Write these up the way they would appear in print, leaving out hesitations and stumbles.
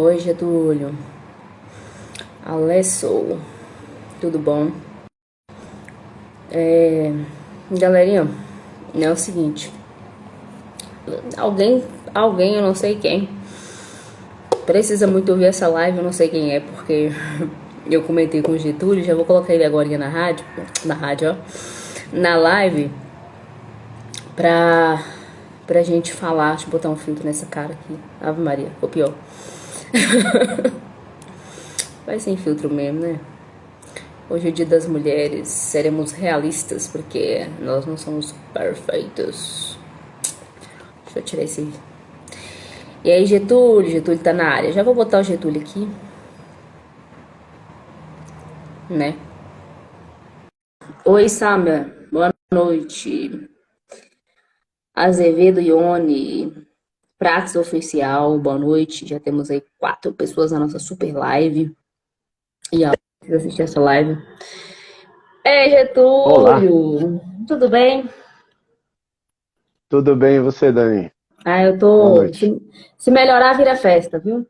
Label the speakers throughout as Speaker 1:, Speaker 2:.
Speaker 1: Oi, Getúlio. Alessou. Tudo bom? Galerinha, é o seguinte. Alguém, eu não sei quem, precisa muito ouvir essa live, eu não sei quem é, porque eu comentei com o Getúlio, já vou colocar ele agora na rádio, ó, na live, pra, pra gente falar. Deixa eu botar um filtro nessa cara aqui. Ave Maria, ou pior. Vai sem filtro mesmo, né? Hoje é o Dia das Mulheres, seremos realistas porque nós não somos perfeitos. Deixa eu tirar esse. E aí, Getúlio tá na área. Já vou botar o Getúlio aqui, né? Oi, Samia. Boa noite. Azevedo Ione, Pratos Oficial, boa noite. Já temos aí 4 pessoas na nossa super live. E ó, precisa assistir essa live. Ei,
Speaker 2: Olá,
Speaker 1: Getúlio, tudo bem?
Speaker 2: tudo bem e você, Dani?
Speaker 1: Ah, eu
Speaker 2: Boa
Speaker 1: tô.
Speaker 2: noite.
Speaker 1: Se melhorar, vira festa, viu?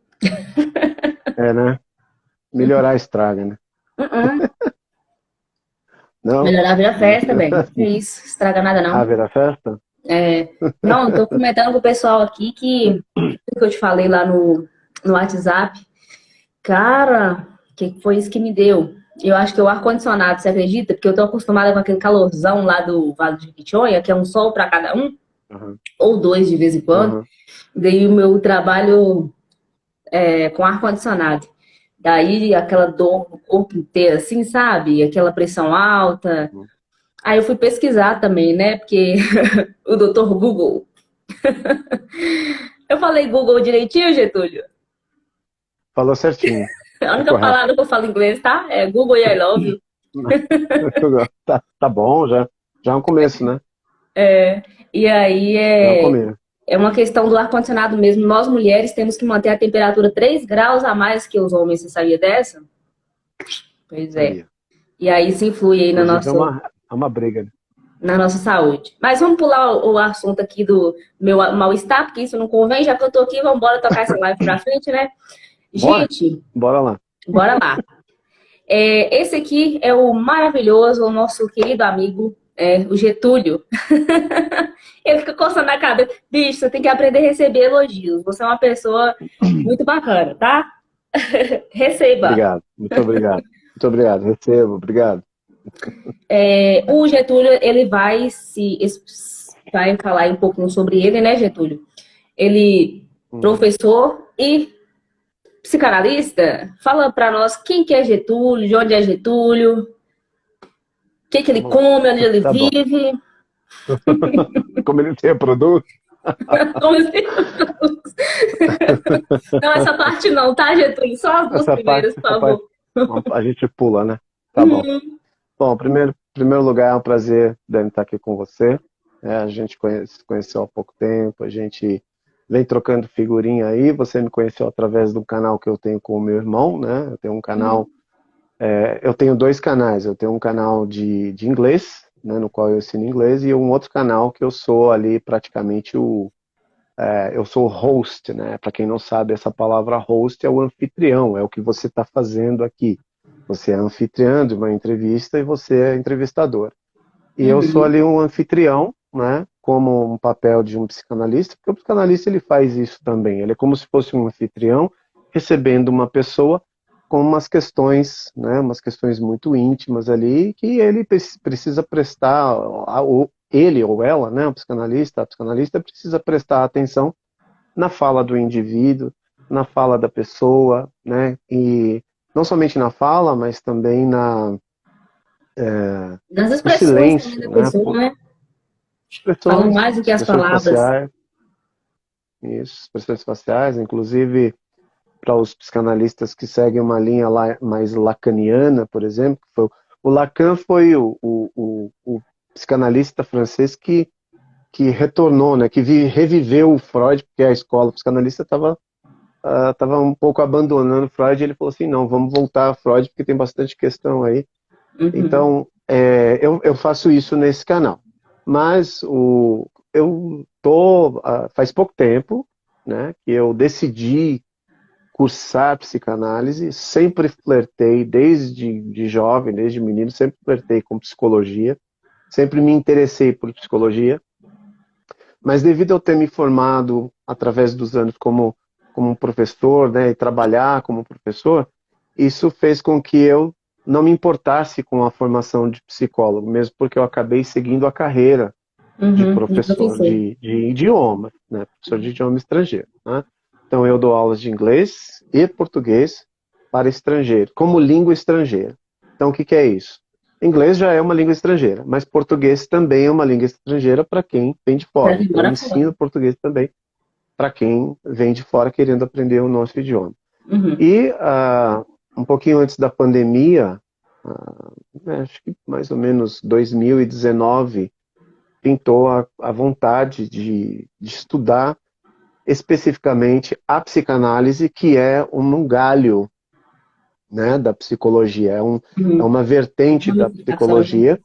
Speaker 2: É, né? Melhorar estraga, né?
Speaker 1: Uh-uh.
Speaker 2: Não?
Speaker 1: Melhorar vira festa, bem. Que isso, estraga nada
Speaker 2: Ah,
Speaker 1: não.
Speaker 2: vira festa?
Speaker 1: É, não, tô comentando com o pessoal aqui que eu te falei lá no WhatsApp. Cara, que foi isso que me deu? Eu acho que é o ar-condicionado, você acredita? Porque eu tô acostumada com aquele calorzão lá do Vale do Jequitinhonha, que é um sol para cada um,
Speaker 2: Aham,
Speaker 1: ou dois de vez em quando.
Speaker 2: aham.
Speaker 1: Daí o meu trabalho é com ar-condicionado. Daí aquela dor no corpo inteiro, assim, sabe? Aquela pressão alta. Aí eu fui pesquisar também, né? Porque o doutor Google. Eu falei Google direitinho, Getúlio?
Speaker 2: Falou certinho.
Speaker 1: A
Speaker 2: Tá
Speaker 1: única
Speaker 2: correto.
Speaker 1: palavra que eu falo em inglês, tá? É Google e I love you.
Speaker 2: Tá bom, já é um começo, né?
Speaker 1: E aí
Speaker 2: Já é um começo.
Speaker 1: é uma questão do ar-condicionado mesmo. Nós mulheres temos que manter a temperatura 3 graus a mais que os homens. Você sabia dessa? Pois é.
Speaker 2: Sabia.
Speaker 1: E aí isso influi aí
Speaker 2: Inclusive é uma briga, né?
Speaker 1: na nossa saúde. Mas vamos pular o assunto aqui do meu mal-estar, porque isso não convém. Já que eu tô aqui, vamos embora tocar essa live pra frente, né?
Speaker 2: Bora?
Speaker 1: Gente,
Speaker 2: Bora lá.
Speaker 1: bora lá. Esse aqui é o maravilhoso, o nosso querido amigo, o Getúlio. Ele fica coçando a cabeça. Bicho, você tem que aprender a receber elogios. Você é uma pessoa muito bacana, tá? Receba.
Speaker 2: Obrigado, muito obrigado. Muito obrigado, recebo, obrigado.
Speaker 1: O Getúlio, ele vai falar aí um pouquinho sobre ele, né, Getúlio? Ele,
Speaker 2: Uhum.
Speaker 1: professor e psicanalista, fala pra nós quem que é Getúlio, de onde é Getúlio, o que que ele
Speaker 2: Vamos lá.
Speaker 1: come, onde ele
Speaker 2: Tá bom.
Speaker 1: vive.
Speaker 2: Como ele se reproduz?
Speaker 1: Como assim? Não, essa parte não, tá, Getúlio? Só as duas primeiras, por
Speaker 2: Essa
Speaker 1: favor.
Speaker 2: parte a gente pula, né? Tá bom. Bom, primeiro lugar, é um prazer, Dani, estar aqui com você. A gente conheceu há pouco tempo, a gente vem trocando figurinha aí. Você me conheceu através do canal que eu tenho com o meu irmão, né? Eu tenho um canal, eu tenho 2 canais. Eu tenho um canal de inglês, né, no qual eu ensino inglês, e um outro canal que eu sou ali praticamente eu sou o host, né? Para quem não sabe, essa palavra host é o anfitrião, é o que você está fazendo aqui. Você é anfitriã de uma entrevista e você é entrevistador. E eu sou
Speaker 1: Uhum.
Speaker 2: ali um anfitrião, né? Como um papel de um psicanalista, porque o psicanalista ele faz isso também. Ele é como se fosse um anfitrião recebendo uma pessoa com umas questões, né? Umas questões muito íntimas ali que ele precisa prestar, ele ou ela, né? O psicanalista, a psicanalista precisa prestar atenção na fala do indivíduo, na fala da pessoa, né? E não somente na fala, mas também
Speaker 1: Das
Speaker 2: no
Speaker 1: expressões também
Speaker 2: silêncio,
Speaker 1: da
Speaker 2: né?
Speaker 1: pessoa, né? Falam
Speaker 2: Expressões,
Speaker 1: mais do que as
Speaker 2: expressões
Speaker 1: palavras.
Speaker 2: faciais, isso, expressões faciais, inclusive para os psicanalistas que seguem uma linha mais lacaniana, por exemplo, o Lacan foi o psicanalista francês que retornou, né, que reviveu o Freud, porque a escola psicanalista estava um pouco abandonando Freud, e ele falou assim, não, vamos voltar a Freud, porque tem bastante questão aí.
Speaker 1: Uhum.
Speaker 2: Então, eu faço isso nesse canal. Mas faz pouco tempo, né, que eu decidi cursar psicanálise, sempre flertei, desde de jovem, desde menino, sempre flertei com psicologia, sempre me interessei por psicologia, mas devido a eu ter me formado através dos anos como professor, né, e trabalhar como professor, isso fez com que eu não me importasse com a formação de psicólogo, mesmo porque eu acabei seguindo a carreira de
Speaker 1: De
Speaker 2: professor
Speaker 1: professor.
Speaker 2: de idioma, né, professor de idioma estrangeiro, né? Então eu dou aulas de inglês e português para estrangeiro, como língua estrangeira. Então o que que é isso? Inglês já é uma língua estrangeira, mas português também é uma língua estrangeira para quem vem de
Speaker 1: Pra
Speaker 2: fora.
Speaker 1: vir
Speaker 2: Então eu
Speaker 1: morar fora.
Speaker 2: ensino português também para quem vem de fora querendo aprender o nosso idioma.
Speaker 1: Uhum.
Speaker 2: E um pouquinho antes da pandemia, acho que mais ou menos 2019, pintou a vontade de estudar especificamente a psicanálise, que é um galho, né, da psicologia, é
Speaker 1: Uhum.
Speaker 2: uma vertente da
Speaker 1: Absolutamente.
Speaker 2: psicologia,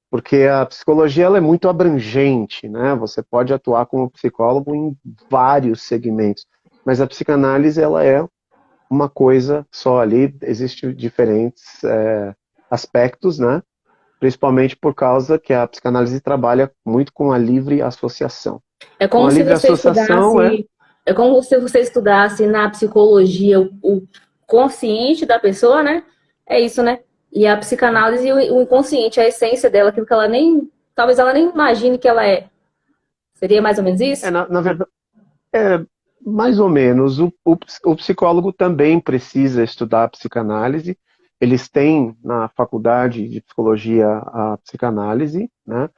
Speaker 2: porque a psicologia ela é muito abrangente, né? Você pode atuar como psicólogo em vários segmentos, mas a psicanálise ela é uma coisa só ali, existem diferentes aspectos, né? Principalmente por causa que a psicanálise trabalha muito com a livre associação.
Speaker 1: É
Speaker 2: Então,
Speaker 1: como
Speaker 2: a
Speaker 1: se
Speaker 2: livre
Speaker 1: você
Speaker 2: associação
Speaker 1: estudasse, é como se você estudasse na psicologia o consciente da pessoa, né? É isso, né? E a psicanálise, o inconsciente, a essência dela, aquilo que ela nem, talvez ela nem imagine que ela é. Seria mais ou menos isso?
Speaker 2: na verdade, é mais ou menos. O psicólogo também precisa estudar a psicanálise. Eles têm na faculdade de psicologia a psicanálise, né?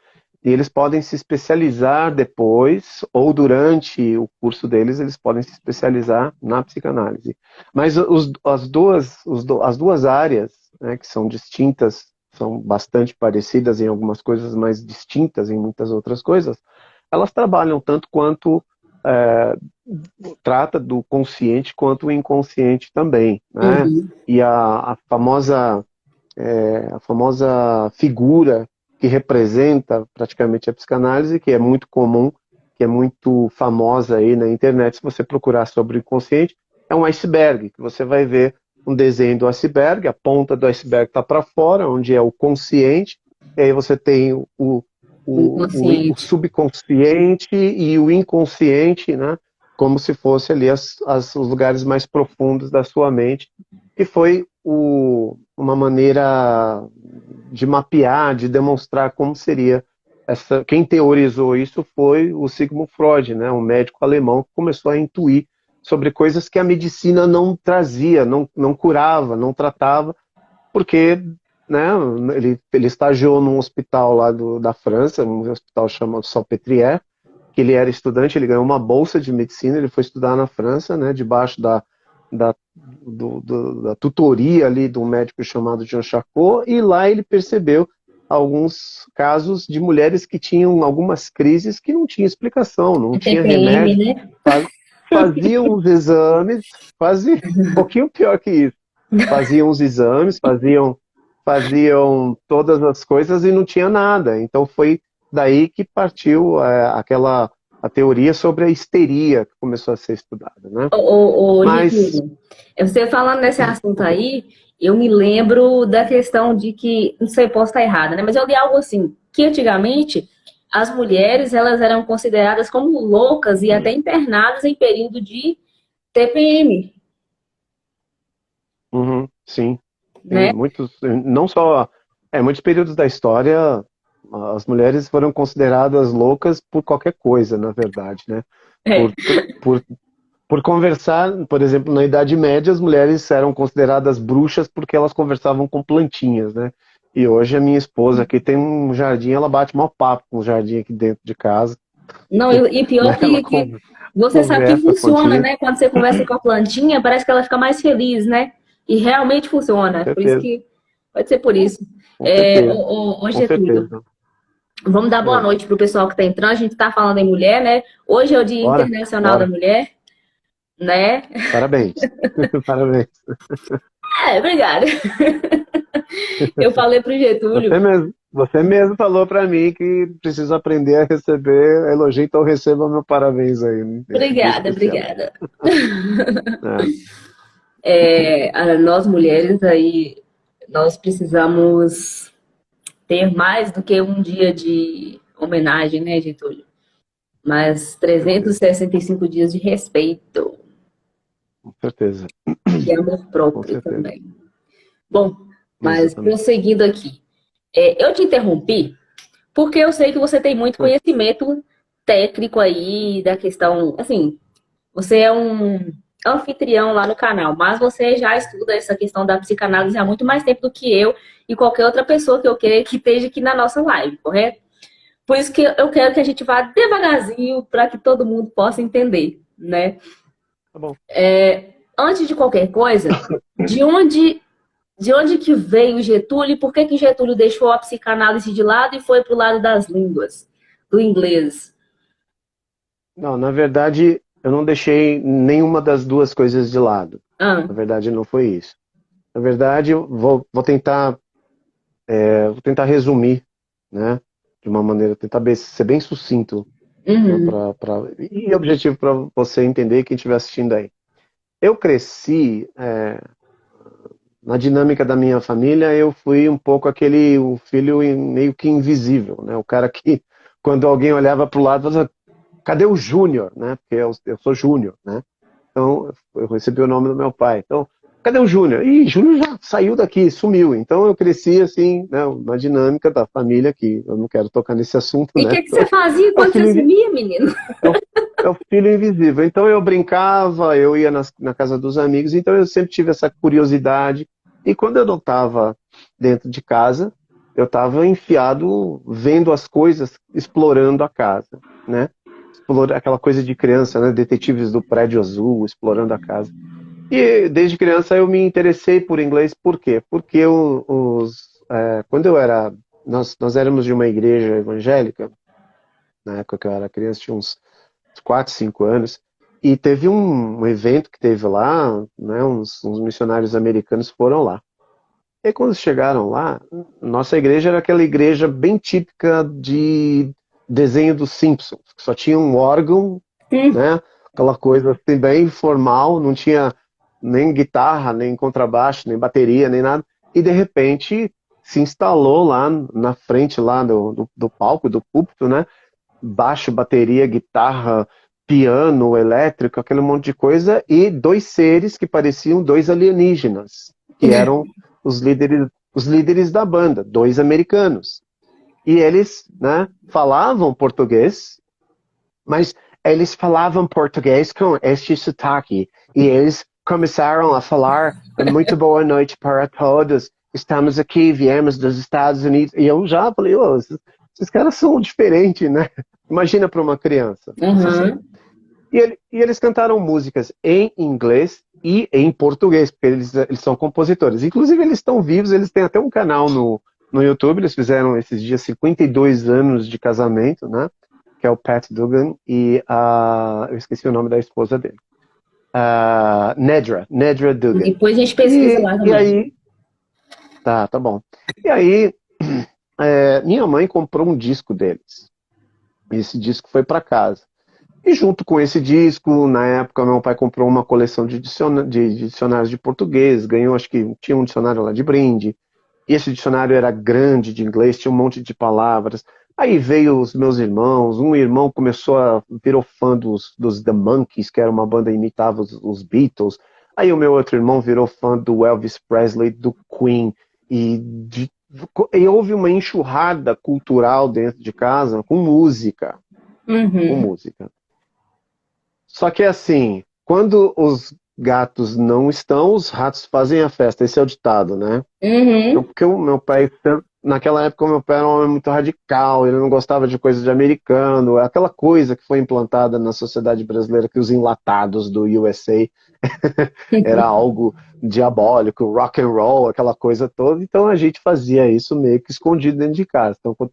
Speaker 2: E eles podem se especializar depois, ou durante o curso deles, eles podem se especializar na psicanálise. Mas as duas áreas, né, que são distintas, são bastante parecidas em algumas coisas, mas distintas em muitas outras coisas, elas trabalham tanto quanto é, trata do consciente quanto o inconsciente também, né?
Speaker 1: Uhum.
Speaker 2: E a famosa figura que representa praticamente a psicanálise, que é muito comum, que é muito famosa aí na internet, se você procurar sobre o inconsciente, é um iceberg, que você vai ver um desenho do iceberg, a ponta do iceberg está para fora, onde é o consciente, e aí você tem
Speaker 1: O
Speaker 2: o
Speaker 1: inconsciente.
Speaker 2: subconsciente e o inconsciente, né? Como se fosse ali os lugares mais profundos da sua mente, que foi uma maneira de mapear, de demonstrar como seria essa. Quem teorizou isso foi o Sigmund Freud, né, um médico alemão que começou a intuir sobre coisas que a medicina não trazia, não curava, não tratava, porque, né, ele estagiou num hospital lá da França, um hospital chamado Salpêtrière, que ele era estudante, ele ganhou uma bolsa de medicina, ele foi estudar na França, né, debaixo da, da tutoria ali de um médico chamado Jean Charcot, e lá ele percebeu alguns casos de mulheres que tinham algumas crises que não tinha explicação, não
Speaker 1: É
Speaker 2: tinha
Speaker 1: TPM,
Speaker 2: remédio,
Speaker 1: né?
Speaker 2: faziam os exames, fazia um pouquinho pior que isso, faziam os exames, faziam todas as coisas e não tinha nada. Então foi daí que partiu a teoria sobre a histeria que começou a ser estudada, né? Mas
Speaker 1: Getúlio, você falando nesse assunto aí, eu me lembro da questão de que, não sei, posso estar errada, né? Mas eu li algo assim, que antigamente as mulheres, elas eram consideradas como loucas e até internadas em período de TPM,
Speaker 2: uhum, sim, tem
Speaker 1: né?
Speaker 2: muitos, não só, muitos períodos da história, as mulheres foram consideradas loucas por qualquer coisa, na verdade, né?
Speaker 1: É.
Speaker 2: Por, por, por conversar, por exemplo, na Idade Média, as mulheres eram consideradas bruxas porque elas conversavam com plantinhas, né? E hoje a minha esposa aqui tem um jardim, ela bate mau papo com o jardim aqui dentro de casa,
Speaker 1: Não, e
Speaker 2: né?
Speaker 1: pior
Speaker 2: Ela
Speaker 1: que você sabe que
Speaker 2: conversa com a
Speaker 1: funciona,
Speaker 2: plantinha,
Speaker 1: né? Quando você conversa com a plantinha, parece que ela fica mais feliz, né? E realmente
Speaker 2: com
Speaker 1: funciona. Por isso
Speaker 2: certeza,
Speaker 1: que pode ser por isso.
Speaker 2: com certeza, com
Speaker 1: Getúlio,
Speaker 2: certeza.
Speaker 1: vamos dar boa
Speaker 2: É,
Speaker 1: noite para o pessoal que está entrando. A gente está falando em mulher, né? Hoje é o Dia
Speaker 2: bora,
Speaker 1: Internacional da
Speaker 2: bora.
Speaker 1: Mulher, né?
Speaker 2: Parabéns. Parabéns.
Speaker 1: É, obrigada. Eu falei para o
Speaker 2: Você
Speaker 1: Getúlio
Speaker 2: mesmo. Você mesmo falou para mim que preciso aprender a receber elogio, então receba meu parabéns aí nesse dia
Speaker 1: Obrigada,
Speaker 2: especial.
Speaker 1: obrigada.
Speaker 2: É,
Speaker 1: Nós mulheres aí, nós precisamos ter mais do que um dia de homenagem, né, Getúlio? Mas
Speaker 2: com certeza,
Speaker 1: 365 dias de respeito
Speaker 2: com certeza,
Speaker 1: e amor
Speaker 2: com
Speaker 1: próprio
Speaker 2: certeza.
Speaker 1: também. Bom, mas
Speaker 2: Exatamente.
Speaker 1: prosseguindo aqui, eu te interrompi porque eu sei que você tem muito
Speaker 2: Hum,
Speaker 1: conhecimento técnico aí da questão, assim, você é um anfitrião lá no canal, mas você já estuda essa questão da psicanálise há muito mais tempo do que eu e qualquer outra pessoa que eu queira que esteja aqui na nossa live, correto? Por isso que eu quero que a gente vá devagarzinho para que todo mundo possa entender, né?
Speaker 2: tá bom.
Speaker 1: Antes de qualquer coisa, de onde de onde que veio o Getúlio e por que que Getúlio deixou a psicanálise de lado e foi para o lado das línguas, do inglês?
Speaker 2: Não, na verdade, eu não deixei nenhuma das duas coisas de lado.
Speaker 1: Ah,
Speaker 2: Na verdade, não foi isso. Na verdade, eu vou tentar, vou tentar resumir, né? De uma maneira, tentar ser bem sucinto, né?
Speaker 1: uhum,
Speaker 2: E objetivo para você entender quem estiver assistindo aí. Eu cresci, na dinâmica da minha família, eu fui um pouco o filho meio que invisível, né? O cara que, quando alguém olhava para o lado, falava, cadê o Júnior, né? Porque eu sou Júnior, né? Então, eu recebi o nome do meu pai. Então, cadê o Júnior? Ih, Júnior já saiu daqui, sumiu. Então, eu cresci assim, né, na dinâmica da família, que eu não quero tocar nesse assunto,
Speaker 1: e o
Speaker 2: né?
Speaker 1: que que você fazia
Speaker 2: É o
Speaker 1: quando você
Speaker 2: filho,
Speaker 1: sumia, menino?
Speaker 2: é o, é o filho invisível. Então, eu brincava, eu ia na casa dos amigos, então eu sempre tive essa curiosidade. E quando eu não estava dentro de casa, eu estava enfiado vendo as coisas, explorando a casa, né? Aquela coisa de criança, né? Detetives do Prédio Azul, explorando a casa. E desde criança eu me interessei por inglês, por quê? Porque quando nós éramos de uma igreja evangélica, na época que eu era criança, tinha uns 4, 5 anos, e teve um evento que teve lá, né, uns missionários americanos foram lá. E quando chegaram lá, nossa igreja era aquela igreja bem típica de desenho dos Simpsons, que só tinha um órgão,
Speaker 1: Hum,
Speaker 2: né? Aquela coisa assim, bem formal, não tinha nem guitarra, nem contrabaixo, nem bateria, nem nada. E de repente se instalou lá na frente lá do palco, do púlpito, né? Baixo, bateria, guitarra, piano, elétrico, aquele monte de coisa, e dois seres que pareciam dois alienígenas, que eram os líderes da banda, dois americanos. E eles, né, falavam português, mas eles falavam português com este sotaque. E eles começaram a falar muito boa noite para todos. Estamos aqui, viemos dos Estados Unidos. E eu já falei, oh, esses caras são diferentes, né? Imagina para uma criança.
Speaker 1: uhum.
Speaker 2: E eles cantaram músicas em inglês e em português, porque eles são compositores. Inclusive, eles estão vivos, eles têm até um canal no YouTube, eles fizeram esses dias 52 anos de casamento, né? Que é o Pat Dugan e eu esqueci o nome da esposa dele. Nedra Dugan.
Speaker 1: Depois a gente pesquisa
Speaker 2: E,
Speaker 1: lá
Speaker 2: e
Speaker 1: também.
Speaker 2: aí, tá bom. E aí, minha mãe comprou um disco deles. E esse disco foi para casa. E junto com esse disco, na época, meu pai comprou uma coleção de dicionários de português, ganhou, acho que tinha um dicionário lá de brinde. E esse dicionário era grande de inglês, tinha um monte de palavras. Aí veio os meus irmãos, um irmão virou fã dos The Monkees, que era uma banda que imitava os Beatles. Aí o meu outro irmão virou fã do Elvis Presley, do Queen. E, e houve uma enxurrada cultural dentro de casa com música, com
Speaker 1: Uhum,
Speaker 2: música. Só que assim, quando os gatos não estão, os ratos fazem a festa. Esse é o ditado, né? Então,
Speaker 1: uhum.
Speaker 2: porque o meu pai, naquela época, o meu pai era um homem muito radical, ele não gostava de coisa de americano, aquela coisa que foi implantada na sociedade brasileira, que os enlatados do USA era algo diabólico, rock and roll, aquela coisa toda. Então a gente fazia isso meio que escondido dentro de casa. Então quando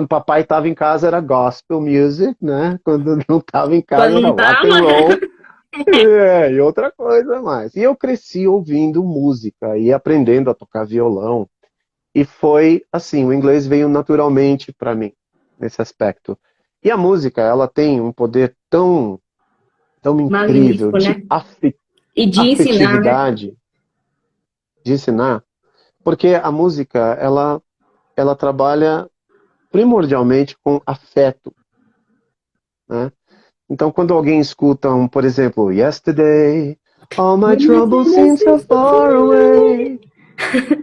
Speaker 2: papai estava em casa era gospel music, né? Quando não estava em casa
Speaker 1: Quando
Speaker 2: era
Speaker 1: não
Speaker 2: rock
Speaker 1: tava.
Speaker 2: and roll. E outra coisa mais. E eu cresci ouvindo música e aprendendo a tocar violão. E foi assim, o inglês veio naturalmente para mim, nesse aspecto. E a música, ela tem um poder tão incrível
Speaker 1: Magnífico,
Speaker 2: de
Speaker 1: né? E de ensinar, né?
Speaker 2: afetividade, de ensinar, porque a música, ela trabalha primordialmente com afeto, né? Então, quando alguém escuta, por exemplo, Yesterday, all my troubles seem so far away,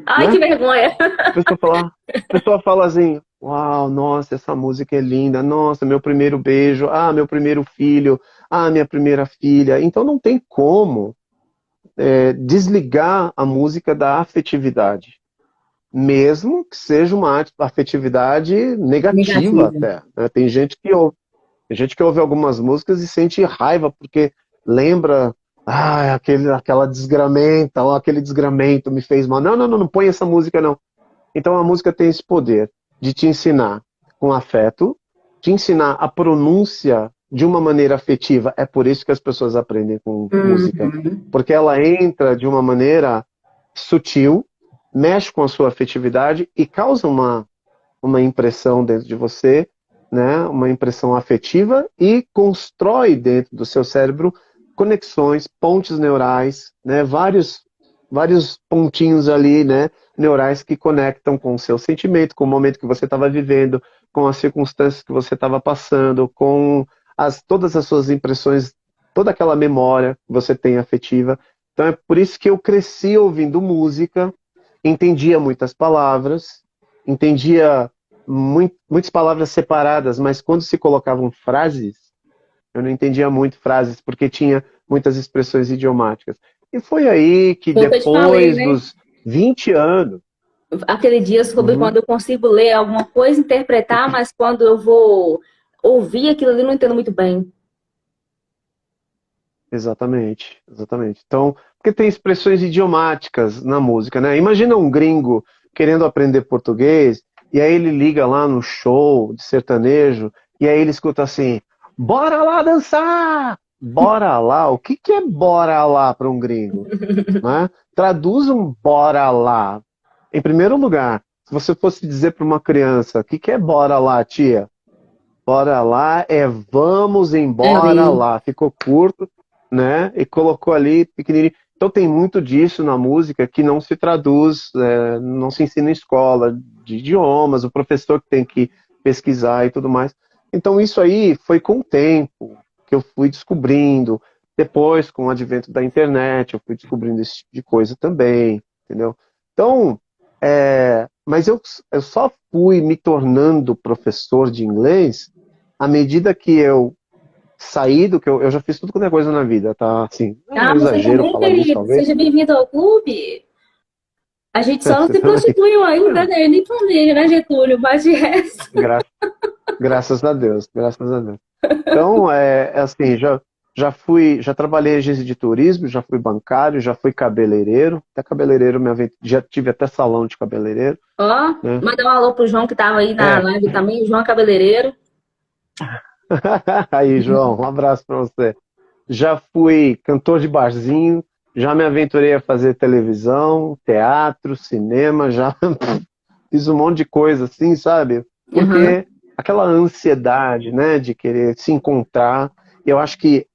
Speaker 1: Ai, que
Speaker 2: né?
Speaker 1: vergonha.
Speaker 2: A pessoa fala assim, uau, nossa, essa música é linda, nossa, meu primeiro beijo, meu primeiro filho, minha primeira filha. Então não tem como desligar a música da afetividade, mesmo que seja uma afetividade negativa
Speaker 1: Negativa.
Speaker 2: até, né? Tem gente que ouve algumas músicas e sente raiva porque lembra, aquela desgramenta, ou aquele desgramento me fez mal. Não, não, não, não põe essa música não. Então a música tem esse poder de te ensinar com afeto, te ensinar a pronúncia de uma maneira afetiva. É por isso que as pessoas aprendem com música.
Speaker 1: Uhum.
Speaker 2: Porque ela entra de uma maneira sutil, mexe com a sua afetividade e causa uma impressão dentro de você, né? Uma impressão afetiva e constrói dentro do seu cérebro conexões, pontes neurais, né? Vários pontinhos ali, né? Neurais que conectam com o seu sentimento, com o momento que você estava vivendo, com as circunstâncias que você estava passando, com todas as suas impressões, toda aquela memória que você tem afetiva. Então é por isso que eu cresci ouvindo música, entendia muitas palavras, entendia muitas palavras separadas, mas quando se colocavam frases, eu não entendia muito frases, porque tinha muitas expressões idiomáticas. E foi aí que
Speaker 1: Foi o que eu te falei,
Speaker 2: depois
Speaker 1: né?
Speaker 2: dos 20 anos,
Speaker 1: Aquele dia sobre
Speaker 2: uhum,
Speaker 1: quando eu consigo ler alguma coisa, interpretar, mas quando eu vou ouvir aquilo ali, eu não entendo muito bem.
Speaker 2: exatamente, exatamente. Então, porque tem expressões idiomáticas na música, né? Imagina um gringo querendo aprender português, e aí ele liga lá no show de sertanejo, e aí ele escuta assim, bora lá dançar! Bora lá? O que que é bora lá para um gringo? Né? Traduz um bora lá. Em primeiro lugar, se você fosse dizer para uma criança, o que que é bora lá, tia? Bora lá é vamos embora
Speaker 1: Ali.
Speaker 2: lá. Ficou curto, né? E colocou ali pequenininho. Então tem muito disso na música que não se traduz, não se ensina em escola de idiomas, o professor que tem que pesquisar e tudo mais. Então isso aí foi com o tempo que eu fui descobrindo. Depois, com o advento da internet, eu fui descobrindo esse tipo de coisa também, entendeu? Então, mas eu só fui me tornando professor de inglês à medida que eu saí do que eu já fiz tudo quanto é coisa na vida, tá? Assim, é
Speaker 1: Ah,
Speaker 2: um
Speaker 1: você
Speaker 2: exagero
Speaker 1: também,
Speaker 2: falar isso,
Speaker 1: querido.
Speaker 2: talvez.
Speaker 1: Seja bem-vindo ao clube. A gente só não
Speaker 2: Você
Speaker 1: se
Speaker 2: também.
Speaker 1: prostituiu ainda, né? Nem planeja, né, Getúlio? Mas de resto.
Speaker 2: Gra- Graças a Deus, graças a Deus. Então, é assim, já trabalhei em agência de turismo, já fui bancário, já fui cabeleireiro, até cabeleireiro, já tive até salão de cabeleireiro,
Speaker 1: Ó,
Speaker 2: né?
Speaker 1: mandar um alô pro João que tava aí na
Speaker 2: É.
Speaker 1: live também. O João é cabeleireiro.
Speaker 2: Aí, João, um abraço para você. Já fui cantor de barzinho, já me aventurei a fazer televisão, teatro, cinema, já fiz um monte de coisa assim, sabe?
Speaker 1: Aham.
Speaker 2: Porque aquela ansiedade, né, de querer se encontrar, eu acho que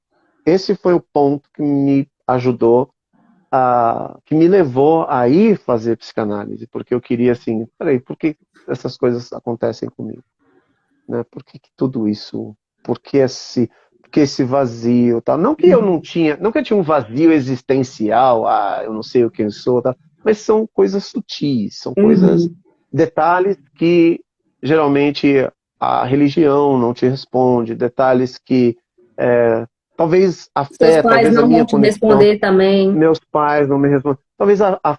Speaker 2: esse foi o ponto que me ajudou que me levou a ir fazer psicanálise, porque eu queria assim, peraí, por que essas coisas acontecem comigo? Né? Por que, que tudo isso? Por que esse vazio, tal? Não que eu não tinha, não que eu tinha um vazio existencial, eu não sei o que eu sou, tal, mas são coisas sutis, são coisas,
Speaker 1: Uhum.
Speaker 2: detalhes que geralmente a religião não te responde, detalhes que talvez a
Speaker 1: Seus
Speaker 2: fé,
Speaker 1: pais
Speaker 2: talvez a
Speaker 1: não vão
Speaker 2: minha
Speaker 1: te
Speaker 2: conexão,
Speaker 1: responder também.
Speaker 2: meus pais não me respondem, talvez a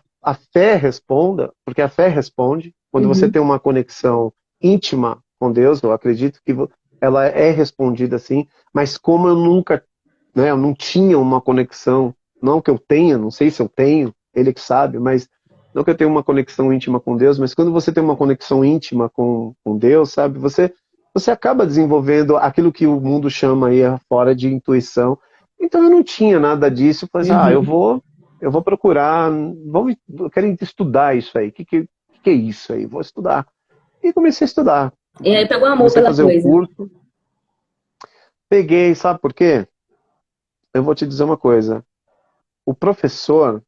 Speaker 2: fé responda, porque a fé responde, quando você
Speaker 1: Uhum.
Speaker 2: tem uma conexão íntima com Deus, eu acredito que ela é respondida assim, mas como eu nunca, né, eu não tinha uma conexão, não que eu tenha, não sei se eu tenho, ele que sabe, mas não que eu tenha uma conexão íntima com Deus, mas quando você tem uma conexão íntima com Deus, sabe, você acaba desenvolvendo aquilo que o mundo chama aí fora de intuição. Então eu não tinha nada disso, eu falei assim,
Speaker 1: Uhum.
Speaker 2: eu vou procurar, eu quero estudar isso aí, o que que é isso aí? Vou estudar. E comecei a estudar.
Speaker 1: E aí pegou amor
Speaker 2: Comecei a
Speaker 1: pela
Speaker 2: fazer o
Speaker 1: coisa.
Speaker 2: curso. Peguei, sabe por quê? Eu vou te dizer uma coisa. O professor,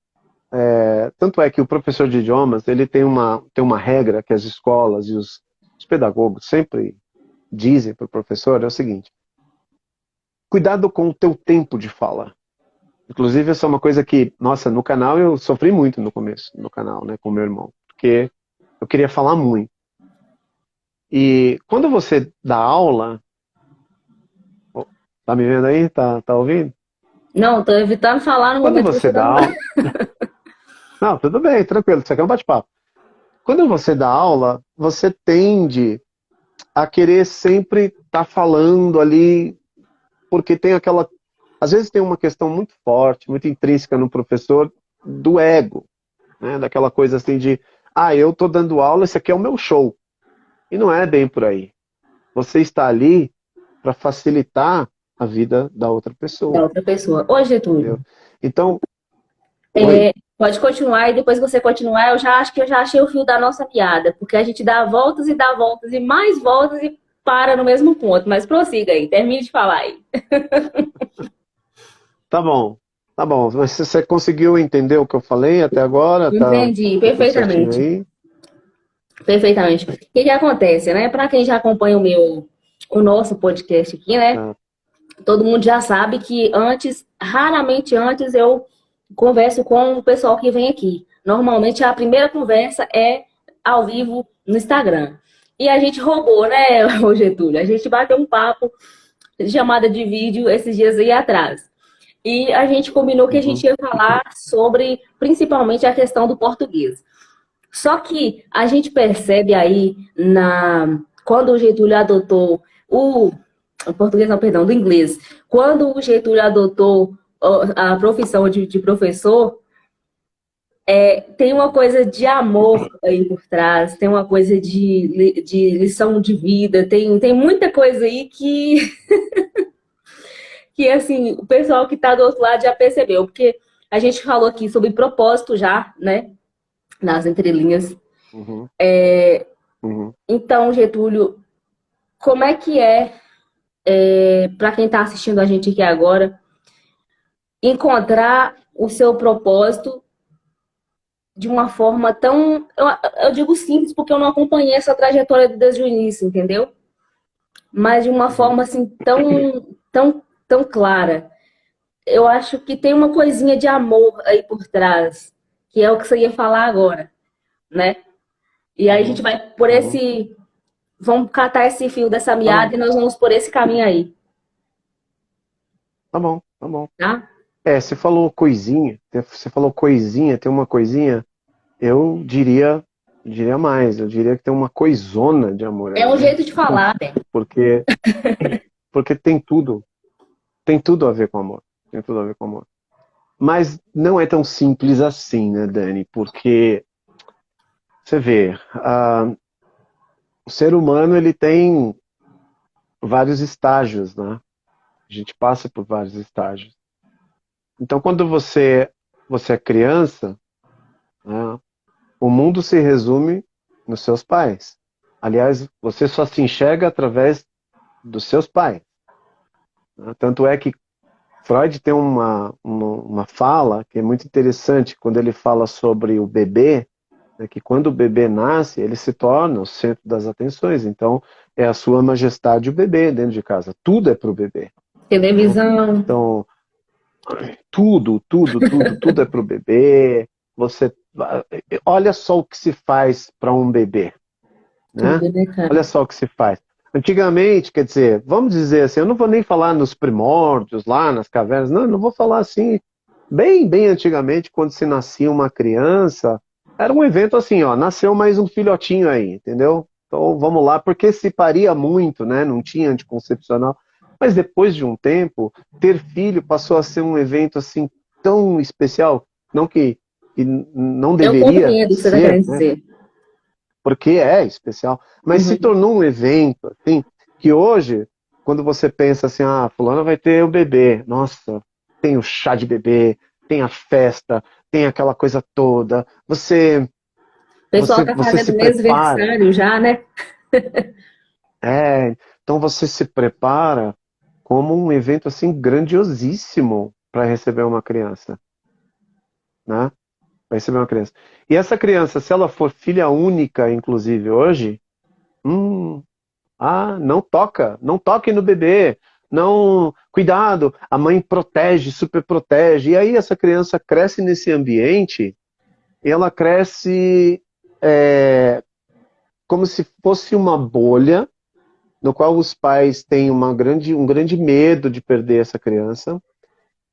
Speaker 2: tanto é que o professor de idiomas, ele tem uma regra que as escolas e os pedagogos sempre dizem para o professor, é o seguinte: cuidado com o teu tempo de fala. Inclusive, essa é uma coisa que, nossa, no canal eu sofri muito no começo, no canal, né, com meu irmão, porque eu queria falar muito. E quando você dá aula, oh, tá me vendo aí? Tá ouvindo?
Speaker 1: Não, tô evitando falar no
Speaker 2: Quando
Speaker 1: momento que
Speaker 2: você
Speaker 1: você
Speaker 2: dá
Speaker 1: tá falando.
Speaker 2: aula, não, tudo bem, tranquilo, isso aqui é um bate-papo. Quando você dá aula, você tende a querer sempre estar falando ali, porque tem aquela. Às vezes tem uma questão muito forte, muito intrínseca no professor, do ego, né? Daquela coisa assim de, eu estou dando aula, esse aqui é o meu show. E não é bem por aí. Você está ali para facilitar a vida da outra
Speaker 1: Da
Speaker 2: pessoa,
Speaker 1: outra pessoa. Ô,
Speaker 2: entendeu?
Speaker 1: Getúlio,
Speaker 2: Então, oi.
Speaker 1: pode continuar e depois que você continuar, eu já acho que eu já achei o fio da nossa piada, porque a gente dá voltas e mais voltas e para no mesmo ponto. Mas prossiga aí, termine de falar aí.
Speaker 2: Tá bom, tá bom. Mas você conseguiu entender o que eu falei até agora?
Speaker 1: Entendi,
Speaker 2: Tá tudo certinho
Speaker 1: perfeitamente.
Speaker 2: aí?
Speaker 1: Perfeitamente. O que que acontece, né? Para quem já acompanha o nosso podcast aqui, né?
Speaker 2: Tá.
Speaker 1: Todo mundo já sabe que antes, raramente antes, eu converso com o pessoal que vem aqui. Normalmente a primeira conversa é ao vivo no Instagram. E a gente roubou, né, ô Getúlio? A gente bateu um papo, chamada de vídeo, esses dias aí atrás. E a gente combinou que a gente
Speaker 2: Uhum.
Speaker 1: ia falar sobre, principalmente, a questão do português. Só que a gente percebe aí, quando o Getúlio adotou o português, não, perdão, do inglês. Quando o Getúlio adotou a profissão de professor, tem uma coisa de amor aí por trás, tem uma coisa de lição de vida, tem muita coisa aí que assim, o pessoal que está do outro lado já percebeu, porque a gente falou aqui sobre propósito já, né, nas entrelinhas.
Speaker 2: Uhum. Uhum.
Speaker 1: Então, Getúlio, como é que para quem está assistindo a gente aqui agora, encontrar o seu propósito de uma forma tão. Eu digo simples porque eu não acompanhei essa trajetória desde o início, entendeu? Mas de uma
Speaker 2: Uhum.
Speaker 1: forma assim tão clara. Eu acho que tem uma coisinha de amor aí por trás, que é o que você ia falar agora, né? E aí a gente
Speaker 2: Uhum.
Speaker 1: vai por
Speaker 2: Uhum.
Speaker 1: esse. Vamos catar esse fio dessa
Speaker 2: Tá bom,
Speaker 1: meada e nós vamos por esse caminho aí,
Speaker 2: tá bom, tá bom.
Speaker 1: tá?
Speaker 2: Você falou coisinha, tem uma coisinha, eu diria mais, eu diria que tem uma coisona de amor
Speaker 1: É
Speaker 2: aí,
Speaker 1: um
Speaker 2: né?
Speaker 1: jeito de falar, né?
Speaker 2: Porque, porque tem tudo a ver com amor, tem tudo a ver com amor. Mas não é tão simples assim, né, Dani? Porque, você vê, o ser humano, ele tem vários estágios, né? A gente passa por vários estágios. Então, quando você é criança, né, o mundo se resume nos seus pais. Aliás, você só se enxerga através dos seus pais, né? Tanto é que Freud tem uma fala que é muito interessante quando ele fala sobre o bebê, né, que quando o bebê nasce, ele se torna o centro das atenções. Então, é a sua majestade o bebê dentro de casa. Tudo é para o bebê, né?
Speaker 1: Televisão,
Speaker 2: Então, tudo é para o bebê. Você olha só o que se faz para um bebê, né?
Speaker 1: tudo, né, cara?
Speaker 2: Olha só o que se faz. Antigamente, quer dizer, vamos dizer assim, eu não vou nem falar nos primórdios, lá nas cavernas, não vou falar assim, bem antigamente, quando se nascia uma criança, era um evento assim, ó, nasceu mais um filhotinho aí, entendeu? Então vamos lá, porque se paria muito, né? Não tinha anticoncepcional. Mas depois de um tempo, ter filho passou a ser um evento assim tão especial, não que não
Speaker 1: Eu
Speaker 2: deveria
Speaker 1: compreendo o que você está
Speaker 2: ser,
Speaker 1: querendo
Speaker 2: né?
Speaker 1: dizer.
Speaker 2: Porque é especial, mas se
Speaker 1: Uhum.
Speaker 2: tornou um evento, assim, que hoje, quando você pensa assim, fulana vai ter o bebê, nossa, tem o chá de bebê, tem a festa, tem aquela coisa toda, você
Speaker 1: pessoal tá
Speaker 2: você se
Speaker 1: fazendo
Speaker 2: prepara.
Speaker 1: mêsversário já, né?
Speaker 2: Então você se prepara como um evento assim grandiosíssimo para receber uma criança, né? Para receber uma criança. E essa criança, se ela for filha única, inclusive hoje, hum, não toca, não toque no bebê, não, cuidado, a mãe protege, super protege. E aí essa criança cresce nesse ambiente e ela cresce como se fosse uma bolha no qual os pais têm um grande medo de perder essa criança,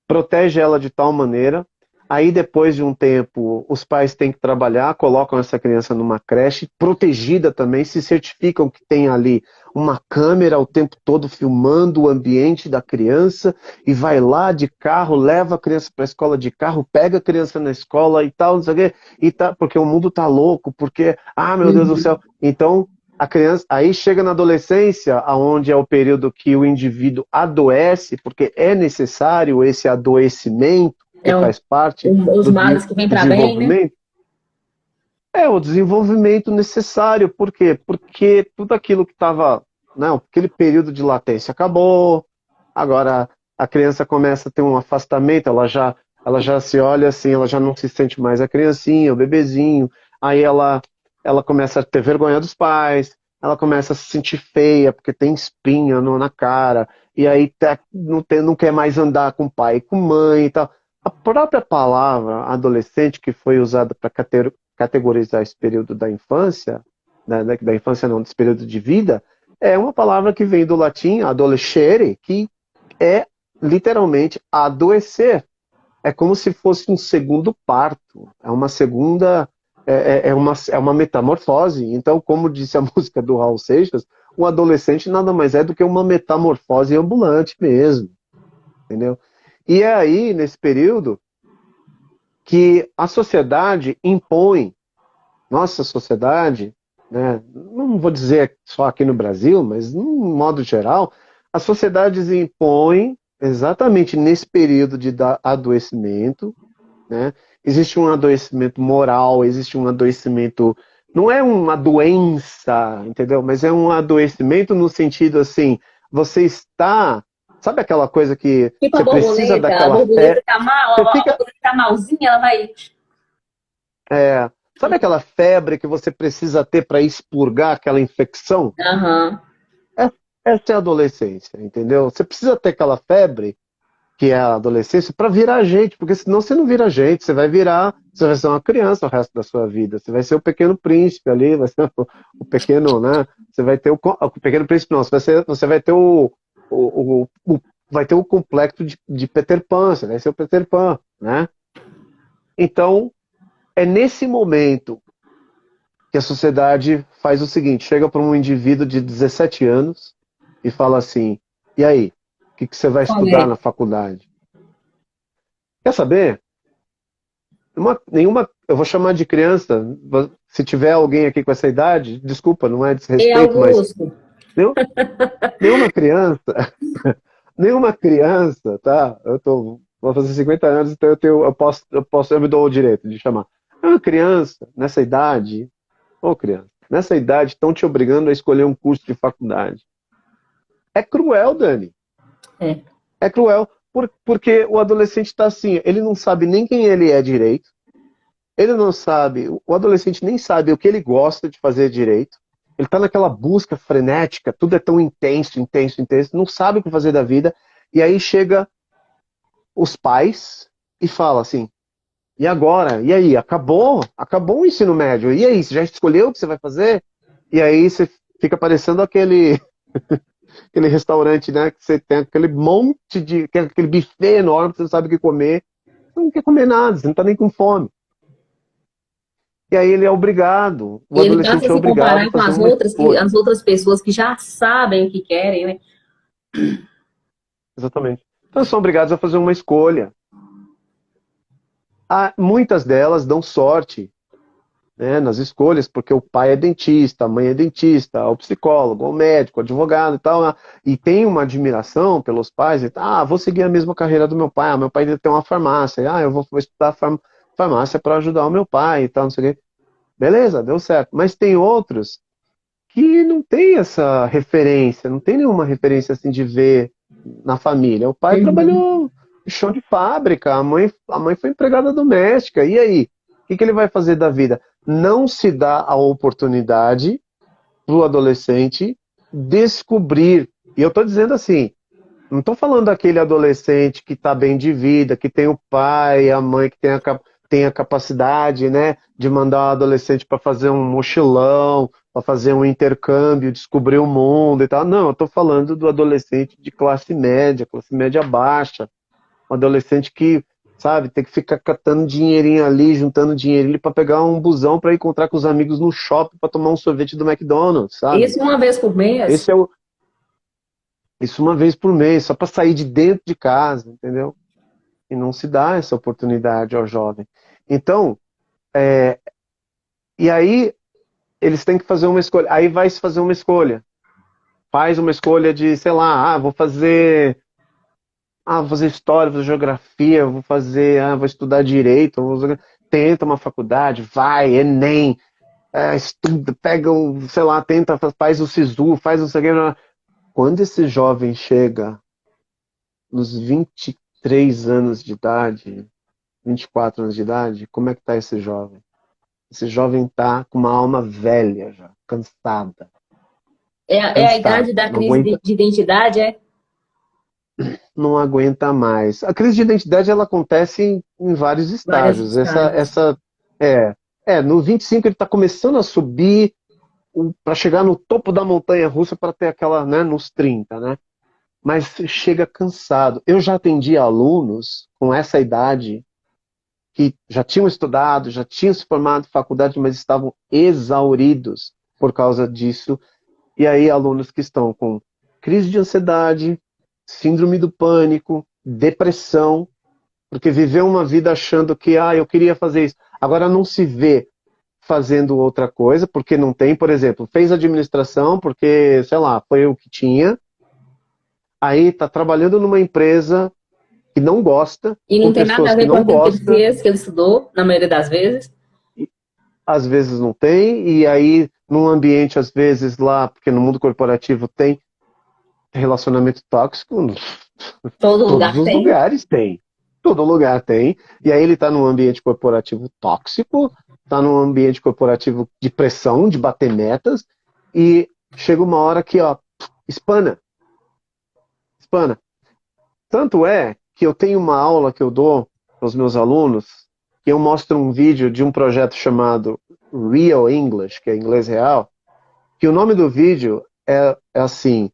Speaker 2: protege ela de tal maneira. Aí, depois de um tempo, os pais têm que trabalhar, colocam essa criança numa creche, protegida também, se certificam que tem ali uma câmera o tempo todo filmando o ambiente da criança, e vai lá de carro, leva a criança para a escola de carro, pega a criança na escola e tal, não sei o quê, e tá, porque o mundo tá louco, porque, meu Deus do
Speaker 1: Uhum.
Speaker 2: céu. Então, a criança, aí chega na adolescência, aonde é o período que o indivíduo adoece, porque é necessário esse adoecimento, que
Speaker 1: É
Speaker 2: faz parte
Speaker 1: os
Speaker 2: do
Speaker 1: males que vem para bem, né?
Speaker 2: desenvolvimento, é o desenvolvimento necessário. Por quê? Porque tudo aquilo que estava, né, aquele período de latência acabou, agora a criança começa a ter um afastamento, ela já se olha assim, ela já não se sente mais a criancinha, o bebezinho, aí ela começa a ter vergonha dos pais, ela começa a se sentir feia, porque tem espinha na cara, e aí não quer mais andar com pai e com mãe e tal. A própria palavra adolescente, que foi usada para categorizar esse período da infância, né, da infância não, desse período de vida, é uma palavra que vem do latim adolescere, que é literalmente adoecer. É como se fosse um segundo parto, é uma segunda, é uma metamorfose. Então, como disse a música do Raul Seixas, um adolescente nada mais é do que uma metamorfose ambulante mesmo, entendeu? E é aí, nesse período, que a sociedade impõe, nossa sociedade, né, não vou dizer só aqui no Brasil, mas no modo geral, as sociedades impõem exatamente nesse período de adoecimento, né? Existe um adoecimento moral, existe um adoecimento, não é uma doença, entendeu? Mas é um adoecimento no sentido assim, você está, sabe aquela coisa que
Speaker 1: Tipo
Speaker 2: você precisa
Speaker 1: a
Speaker 2: daquela
Speaker 1: borboleta
Speaker 2: fé,
Speaker 1: tá mal,
Speaker 2: você
Speaker 1: a
Speaker 2: fica,
Speaker 1: borboleta tá malzinha, ela vai.
Speaker 2: sabe aquela febre que você precisa ter para expurgar aquela infecção?
Speaker 1: Aham.
Speaker 2: É- Essa é a adolescência, entendeu? Você precisa ter aquela febre, que é a adolescência, para virar gente, porque senão você não vira gente, você vai ser uma criança o resto da sua vida, você vai ser o pequeno príncipe ali, vai ser o pequeno, né? Você vai ter o pequeno príncipe, não, você vai ter vai ter o complexo de Peter Pan, você vai ser o Peter Pan, né? Então, é nesse momento que a sociedade faz o seguinte, chega para um indivíduo de 17 anos e fala assim, e aí, que você vai
Speaker 1: Qual
Speaker 2: estudar
Speaker 1: é?
Speaker 2: na faculdade? Quer saber? Nenhuma, eu vou chamar de criança, se tiver alguém aqui com essa idade, desculpa, não é
Speaker 1: Ei,
Speaker 2: desrespeito, mas
Speaker 1: Augusto.
Speaker 2: nenhum- nenhuma criança, nenhuma criança, tá? Vou fazer 50 anos, então eu me dou o direito de chamar. Uma criança, nessa idade, ô criança, nessa idade estão te obrigando a escolher um curso de faculdade. É cruel, Dani.
Speaker 1: É.
Speaker 2: É cruel, porque o adolescente está assim, ele não sabe nem quem ele é direito, ele não sabe, o adolescente nem sabe o que ele gosta de fazer direito, ele está naquela busca frenética, tudo é tão intenso, intenso, intenso, não sabe o que fazer da vida, e aí chega os pais e fala assim, e agora? E aí? Acabou? Acabou o ensino médio, e aí? Você já escolheu o que você vai fazer? E aí você fica parecendo aquele restaurante, né? Que você tem aquele monte aquele buffet enorme, você não sabe o que comer. Você não quer comer nada, você não está nem com fome. E aí ele é obrigado, o
Speaker 1: E ele passa a
Speaker 2: adolescente é
Speaker 1: se
Speaker 2: obrigado a
Speaker 1: comparar com
Speaker 2: fazer uma escolha.
Speaker 1: as outras pessoas que já sabem o que querem, né?
Speaker 2: Exatamente. Então são obrigados a fazer uma escolha. Muitas delas dão sorte, né, nas escolhas, porque o pai é dentista, a mãe é dentista, o psicólogo, o médico, o advogado e tal, né? E tem uma admiração pelos pais, e, vou seguir a mesma carreira do meu pai, meu pai tem uma farmácia, eu vou estudar farmácia para ajudar o meu pai e tal, não sei o quê. Beleza, deu certo. Mas tem outros que não tem essa referência, não tem nenhuma referência assim de ver na família. O pai
Speaker 1: Uhum.
Speaker 2: trabalhou em chão de fábrica, a mãe foi empregada doméstica. E aí? O que ele vai fazer da vida? Não se dá a oportunidade para o adolescente descobrir. E eu estou dizendo assim, não estou falando daquele adolescente que está bem de vida, que tem o pai e a mãe que tem a capacidade, né, de mandar o adolescente para fazer um mochilão, para fazer um intercâmbio, descobrir o mundo e tal. Não, eu estou falando do adolescente de classe média baixa. Um adolescente que, sabe, tem que ficar catando dinheirinho ali, juntando dinheirinho para pegar um busão para encontrar com os amigos no shopping para tomar um sorvete do McDonald's, sabe?
Speaker 1: Isso uma vez por mês?
Speaker 2: Esse é o, isso uma vez por mês, só para sair de dentro de casa, entendeu? E não se dá essa oportunidade ao jovem. Então, e aí eles têm que fazer uma escolha. Aí vai se fazer uma escolha. Faz uma escolha de, sei lá, vou fazer história, vou fazer geografia, vou estudar direito, tenta uma faculdade, vai, Enem, estuda, pega sei lá, tenta, faz o SISU, faz o sei o quê. Quando esse jovem chega nos 23 anos de idade, 24 anos de idade, como é que tá esse jovem? Esse jovem tá com uma alma velha já, cansada,
Speaker 1: É a idade
Speaker 2: cansada,
Speaker 1: da crise de identidade, é?
Speaker 2: não aguenta mais. A crise de identidade ela acontece em vários
Speaker 1: Várias
Speaker 2: estágios.
Speaker 1: estágios.
Speaker 2: No 25 ele está começando a subir para chegar no topo da montanha russa para ter aquela, né, nos 30, né? Mas chega cansado. Eu já atendi alunos com essa idade que já tinham estudado, já tinham se formado em faculdade, mas estavam exauridos por causa disso. E aí, alunos que estão com crise de ansiedade, síndrome do pânico, depressão, porque viveu uma vida achando que, eu queria fazer isso. Agora não se vê fazendo outra coisa, porque não tem, por exemplo, fez administração porque, sei lá, foi o que tinha, aí está trabalhando numa empresa que não gosta,
Speaker 1: E não
Speaker 2: com
Speaker 1: tem nada
Speaker 2: pessoas
Speaker 1: a
Speaker 2: que
Speaker 1: ver com
Speaker 2: não
Speaker 1: aquilo que ele
Speaker 2: gostam,
Speaker 1: fez, que ele estudou, na maioria das vezes.
Speaker 2: às vezes não tem, e aí num ambiente, às vezes lá, porque no mundo corporativo tem relacionamento tóxico,
Speaker 1: Todo
Speaker 2: todos
Speaker 1: lugar
Speaker 2: os
Speaker 1: tem.
Speaker 2: lugares tem. Todo lugar tem. E aí ele está num ambiente corporativo tóxico, está num ambiente corporativo de pressão, de bater metas, e chega uma hora que, ó, espana, espana. Tanto é que eu tenho uma aula que eu dou para os meus alunos, que eu mostro um vídeo de um projeto chamado Real English, que é inglês real, que o nome do vídeo é assim,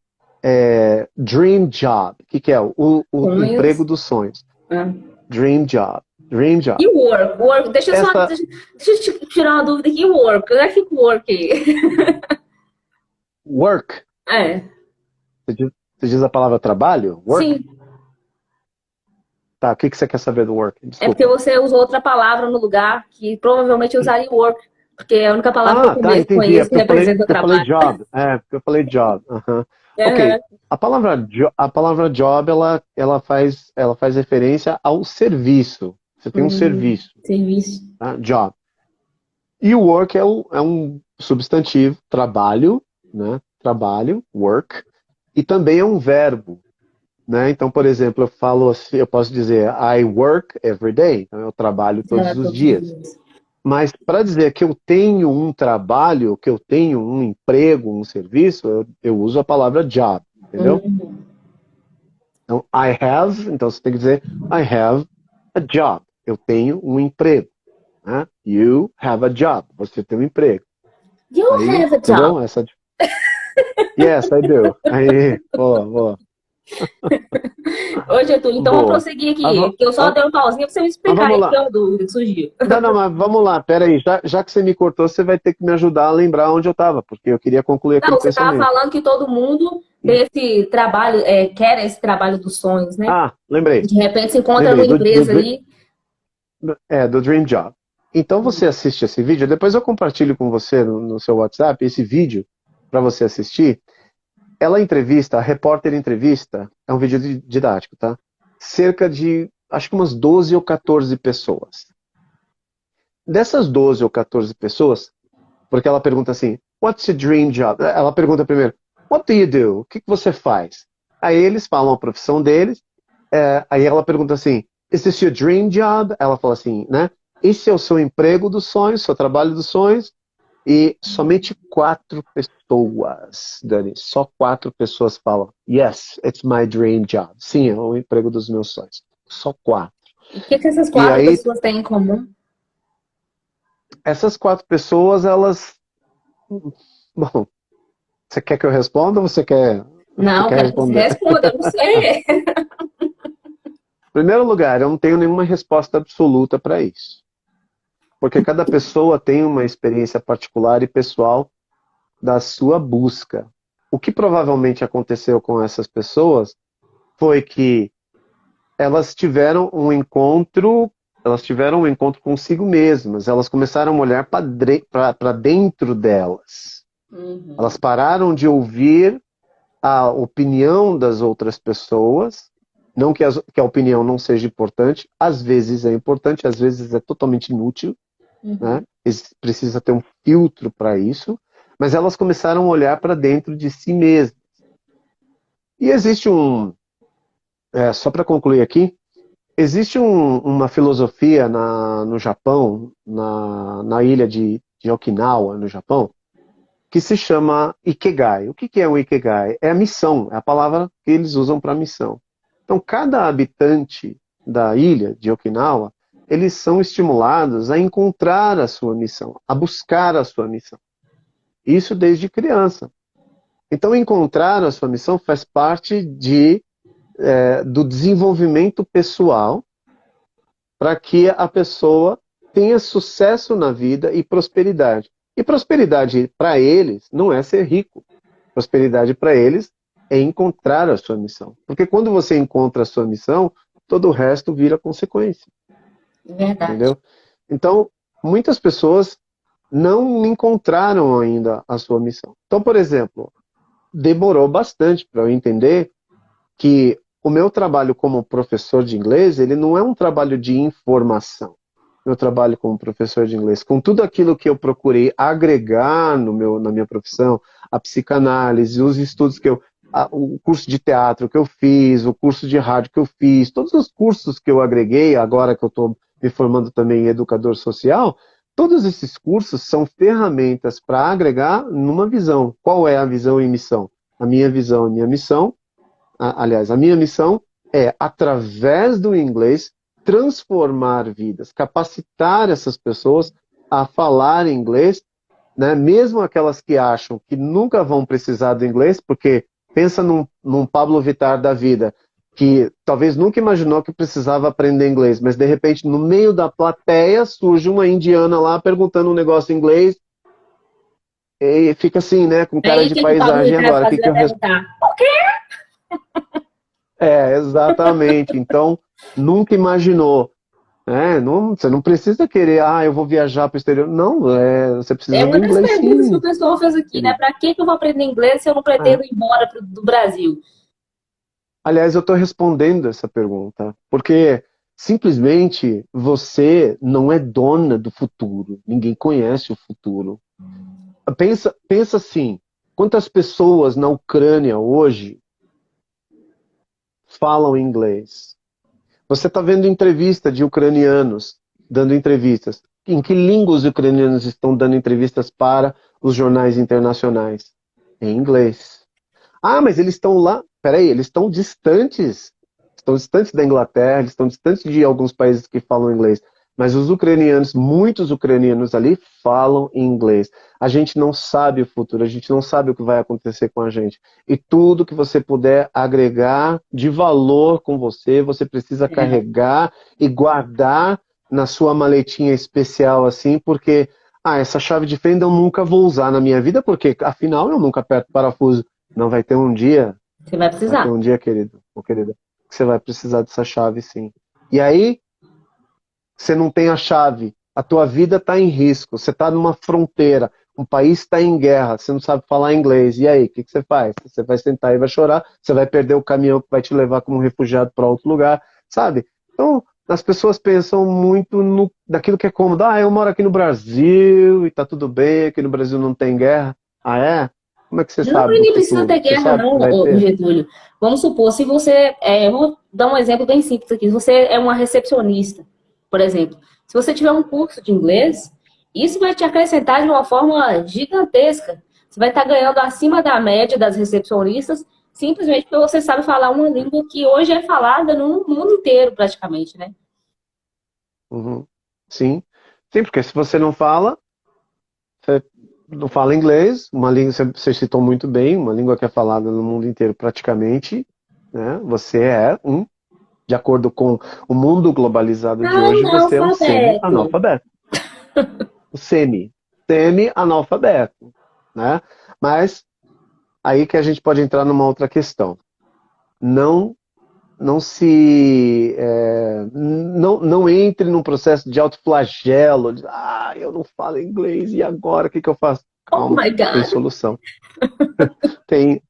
Speaker 2: Dream Job, que é o emprego
Speaker 1: Sonhos.
Speaker 2: dos sonhos.
Speaker 1: Ah.
Speaker 2: Dream Job. Dream Job.
Speaker 1: E o work? Work,
Speaker 2: Essa
Speaker 1: deixa eu te tirar uma dúvida aqui. E o work? Como é que fica o work aí?
Speaker 2: work,
Speaker 1: É,
Speaker 2: você diz a palavra trabalho? Work?
Speaker 1: sim.
Speaker 2: Tá, o que você quer saber do work?
Speaker 1: É porque
Speaker 2: Desculpa.
Speaker 1: você usou outra palavra no lugar que provavelmente eu usaria work, porque é a única palavra que eu
Speaker 2: Tá, entendi. É
Speaker 1: conheço que
Speaker 2: porque eu falei,
Speaker 1: representa o
Speaker 2: eu falei
Speaker 1: trabalho.
Speaker 2: job. Porque eu falei job. Aham. Ok.
Speaker 1: Aham.
Speaker 2: A palavra job, ela faz referência ao serviço. Você tem um serviço,
Speaker 1: Serviço.
Speaker 2: tá? Job. E o work é um substantivo, trabalho, né? Trabalho, work. E também é um verbo, né? Então, por exemplo, eu falo assim, eu posso dizer I work every day. Então, eu trabalho todos
Speaker 1: Trabalho
Speaker 2: os
Speaker 1: todos os
Speaker 2: dias.
Speaker 1: dias.
Speaker 2: Mas para dizer que eu tenho um trabalho, que eu tenho um emprego, um serviço, eu uso a palavra job, entendeu?
Speaker 1: Uhum.
Speaker 2: Então, então você tem que dizer I have a job. Eu tenho um emprego, né? You have a job. Você tem um emprego.
Speaker 1: You
Speaker 2: Aí,
Speaker 1: have a job.
Speaker 2: entendeu? Yes, I do. Aí, boa, boa,
Speaker 1: Ô, Getúlio, então vamos
Speaker 2: boa.
Speaker 1: prosseguir
Speaker 2: Ah,
Speaker 1: aqui, que eu só dei uma pausinha para você me explicar
Speaker 2: vamos
Speaker 1: aí que
Speaker 2: lá.
Speaker 1: é uma dúvida que surgiu.
Speaker 2: Não, não, mas vamos lá, peraí. Já que você me cortou, você vai ter que me ajudar a lembrar onde eu estava, porque eu queria concluir
Speaker 1: Não,
Speaker 2: aquele
Speaker 1: você estava
Speaker 2: pensamento.
Speaker 1: falando que todo mundo tem esse trabalho, quer esse trabalho dos sonhos, né?
Speaker 2: Lembrei.
Speaker 1: De repente se encontra
Speaker 2: Lembrei
Speaker 1: numa
Speaker 2: do, do,
Speaker 1: empresa ali.
Speaker 2: do Dream Job. Então você assiste esse vídeo, depois eu compartilho com você no seu WhatsApp esse vídeo para você assistir. A repórter entrevista, é um vídeo didático, tá? Cerca de, acho que umas 12 ou 14 pessoas. Dessas 12 ou 14 pessoas, Porque ela pergunta assim, what's your dream job? Ela pergunta primeiro, what do you do? O que você faz? Aí eles falam a profissão deles, aí ela pergunta assim, is this your dream job? Ela fala assim, né? Esse é o seu emprego dos sonhos, seu trabalho dos sonhos, e somente 4 pessoas, Dani, só 4 pessoas falam, yes, it's my dream job. Sim, é o emprego dos meus sonhos. Só 4.
Speaker 1: E o que que essas
Speaker 2: E
Speaker 1: 4
Speaker 2: aí,
Speaker 1: pessoas têm em comum?
Speaker 2: essas 4 pessoas, elas... Bom, você quer que eu responda ou você
Speaker 1: Não,
Speaker 2: quer
Speaker 1: quero que você
Speaker 2: responder?
Speaker 1: responda, eu não sei.
Speaker 2: Em primeiro lugar, eu não tenho nenhuma resposta absoluta para isso. Porque cada pessoa tem uma experiência particular e pessoal da sua busca. O que provavelmente aconteceu com essas pessoas foi que elas tiveram um encontro consigo mesmas, elas começaram a olhar para dentro delas.
Speaker 1: Uhum.
Speaker 2: Elas pararam de ouvir a opinião das outras pessoas, não que a opinião não seja importante, às vezes é importante, às vezes é totalmente inútil, né?
Speaker 1: Uhum.
Speaker 2: Precisa ter um filtro para isso, mas elas começaram a olhar para dentro de si mesmas. E existe só para concluir aqui, existe uma filosofia no Japão, na ilha de Okinawa, no Japão, que se chama Ikigai. O que é um Ikigai? É a missão, é a palavra que eles usam para missão. Então, cada habitante da ilha de Okinawa, eles são estimulados a encontrar a sua missão, a buscar a sua missão. Isso desde criança. Então, encontrar a sua missão faz parte do desenvolvimento pessoal para que a pessoa tenha sucesso na vida e prosperidade. E prosperidade para eles não é ser rico. Prosperidade para eles é encontrar a sua missão. Porque quando você encontra a sua missão, todo o resto vira consequência.
Speaker 1: Verdade.
Speaker 2: Entendeu? Então, muitas pessoas não encontraram ainda a sua missão. Então, por exemplo, demorou bastante para eu entender que o meu trabalho como professor de inglês, ele não é um trabalho de informação. Meu trabalho como professor de inglês, com tudo aquilo que eu procurei agregar na minha profissão, a psicanálise, os estudos o curso de teatro que eu fiz, o curso de rádio que eu fiz, todos os cursos que eu agreguei, agora que eu estou me formando também em educador social, todos esses cursos são ferramentas para agregar numa visão. Qual é a visão e missão? A minha visão, a minha missão, aliás, a minha missão é, através do inglês, transformar vidas, capacitar essas pessoas a falar inglês, né? Mesmo aquelas que acham que nunca vão precisar do inglês, porque pensa num Pablo Vittar da vida, que talvez nunca imaginou que precisava aprender inglês, mas de repente no meio da plateia surge uma indiana lá perguntando um negócio em inglês e fica assim, né, com cara
Speaker 1: Aí o
Speaker 2: de
Speaker 1: que que o Pablo
Speaker 2: paisagem
Speaker 1: Vittar
Speaker 2: agora. O que
Speaker 1: fazia?
Speaker 2: que eu
Speaker 1: Vai
Speaker 2: respondo?
Speaker 1: perguntar. Por quê?
Speaker 2: Exatamente. Então, nunca imaginou. Você não precisa querer, eu vou viajar para o exterior. Não, você
Speaker 1: É
Speaker 2: precisa do
Speaker 1: uma das
Speaker 2: inglês
Speaker 1: perguntas que o
Speaker 2: sim,
Speaker 1: pessoal fez aqui, né?
Speaker 2: querido.
Speaker 1: Pra que que eu vou aprender inglês se eu não
Speaker 2: É.
Speaker 1: pretendo ir embora do Brasil?
Speaker 2: Aliás, eu estou respondendo essa pergunta, porque simplesmente você não é dona do futuro. Ninguém conhece o futuro. Pensa assim, quantas pessoas na Ucrânia hoje falam inglês? Você está vendo entrevista de ucranianos dando entrevistas. Em que língua os ucranianos estão dando entrevistas para os jornais internacionais? Em inglês. Mas eles estão lá. Peraí, eles estão distantes. Estão distantes da Inglaterra, eles estão distantes de alguns países que falam inglês. Mas os ucranianos, muitos ucranianos ali falam inglês. A gente não sabe o futuro, a gente não sabe o que vai acontecer com a gente. E tudo que você puder agregar de valor com você, você precisa
Speaker 1: É,
Speaker 2: carregar e guardar na sua maletinha especial, assim, porque, essa chave de fenda eu nunca vou usar na minha vida, porque afinal eu nunca aperto parafuso. Não
Speaker 1: você vai
Speaker 2: vai ter
Speaker 1: precisar.
Speaker 2: um dia, querido, ou querida, que você vai precisar dessa chave, sim. E aí, você não tem a chave, a tua vida está em risco, você está numa fronteira, um país está em guerra, você não sabe falar inglês, e aí, o que você faz? Você vai sentar e vai chorar, você vai perder o caminhão que vai te levar como refugiado para outro lugar, sabe? Então, as pessoas pensam muito daquilo que é cômodo. Ah, eu moro aqui no Brasil e tá tudo bem, aqui no Brasil não tem guerra. Ah, é? Como é que você
Speaker 1: Não,
Speaker 2: sabe do
Speaker 1: ninguém precisa
Speaker 2: futuro?
Speaker 1: ter
Speaker 2: Você
Speaker 1: guerra,
Speaker 2: sabe
Speaker 1: não,
Speaker 2: que vai
Speaker 1: ô,
Speaker 2: ter?
Speaker 1: Getúlio. Vamos supor, se você. Eu vou dar um exemplo bem simples aqui. Se você é uma recepcionista, por exemplo. Se você tiver um curso de inglês, isso vai te acrescentar de uma forma gigantesca. Você vai estar ganhando acima da média das recepcionistas, simplesmente porque você sabe falar uma língua que hoje é falada no mundo inteiro, praticamente, né?
Speaker 2: Uhum. Sim. Sim, porque se você não fala, você não fala inglês, uma língua, você citou muito bem, uma língua que é falada no mundo inteiro praticamente, né? Você é de acordo com o mundo globalizado de hoje, você é um
Speaker 1: Analfabeto.
Speaker 2: semi-analfabeto. O semi-analfabeto, né? Mas aí que a gente pode entrar numa outra questão. Não, não entre num processo de autoflagelo, eu não falo inglês, e agora o que que eu faço?
Speaker 1: Oh
Speaker 2: Calma,
Speaker 1: my
Speaker 2: tem
Speaker 1: God.
Speaker 2: solução. Tem,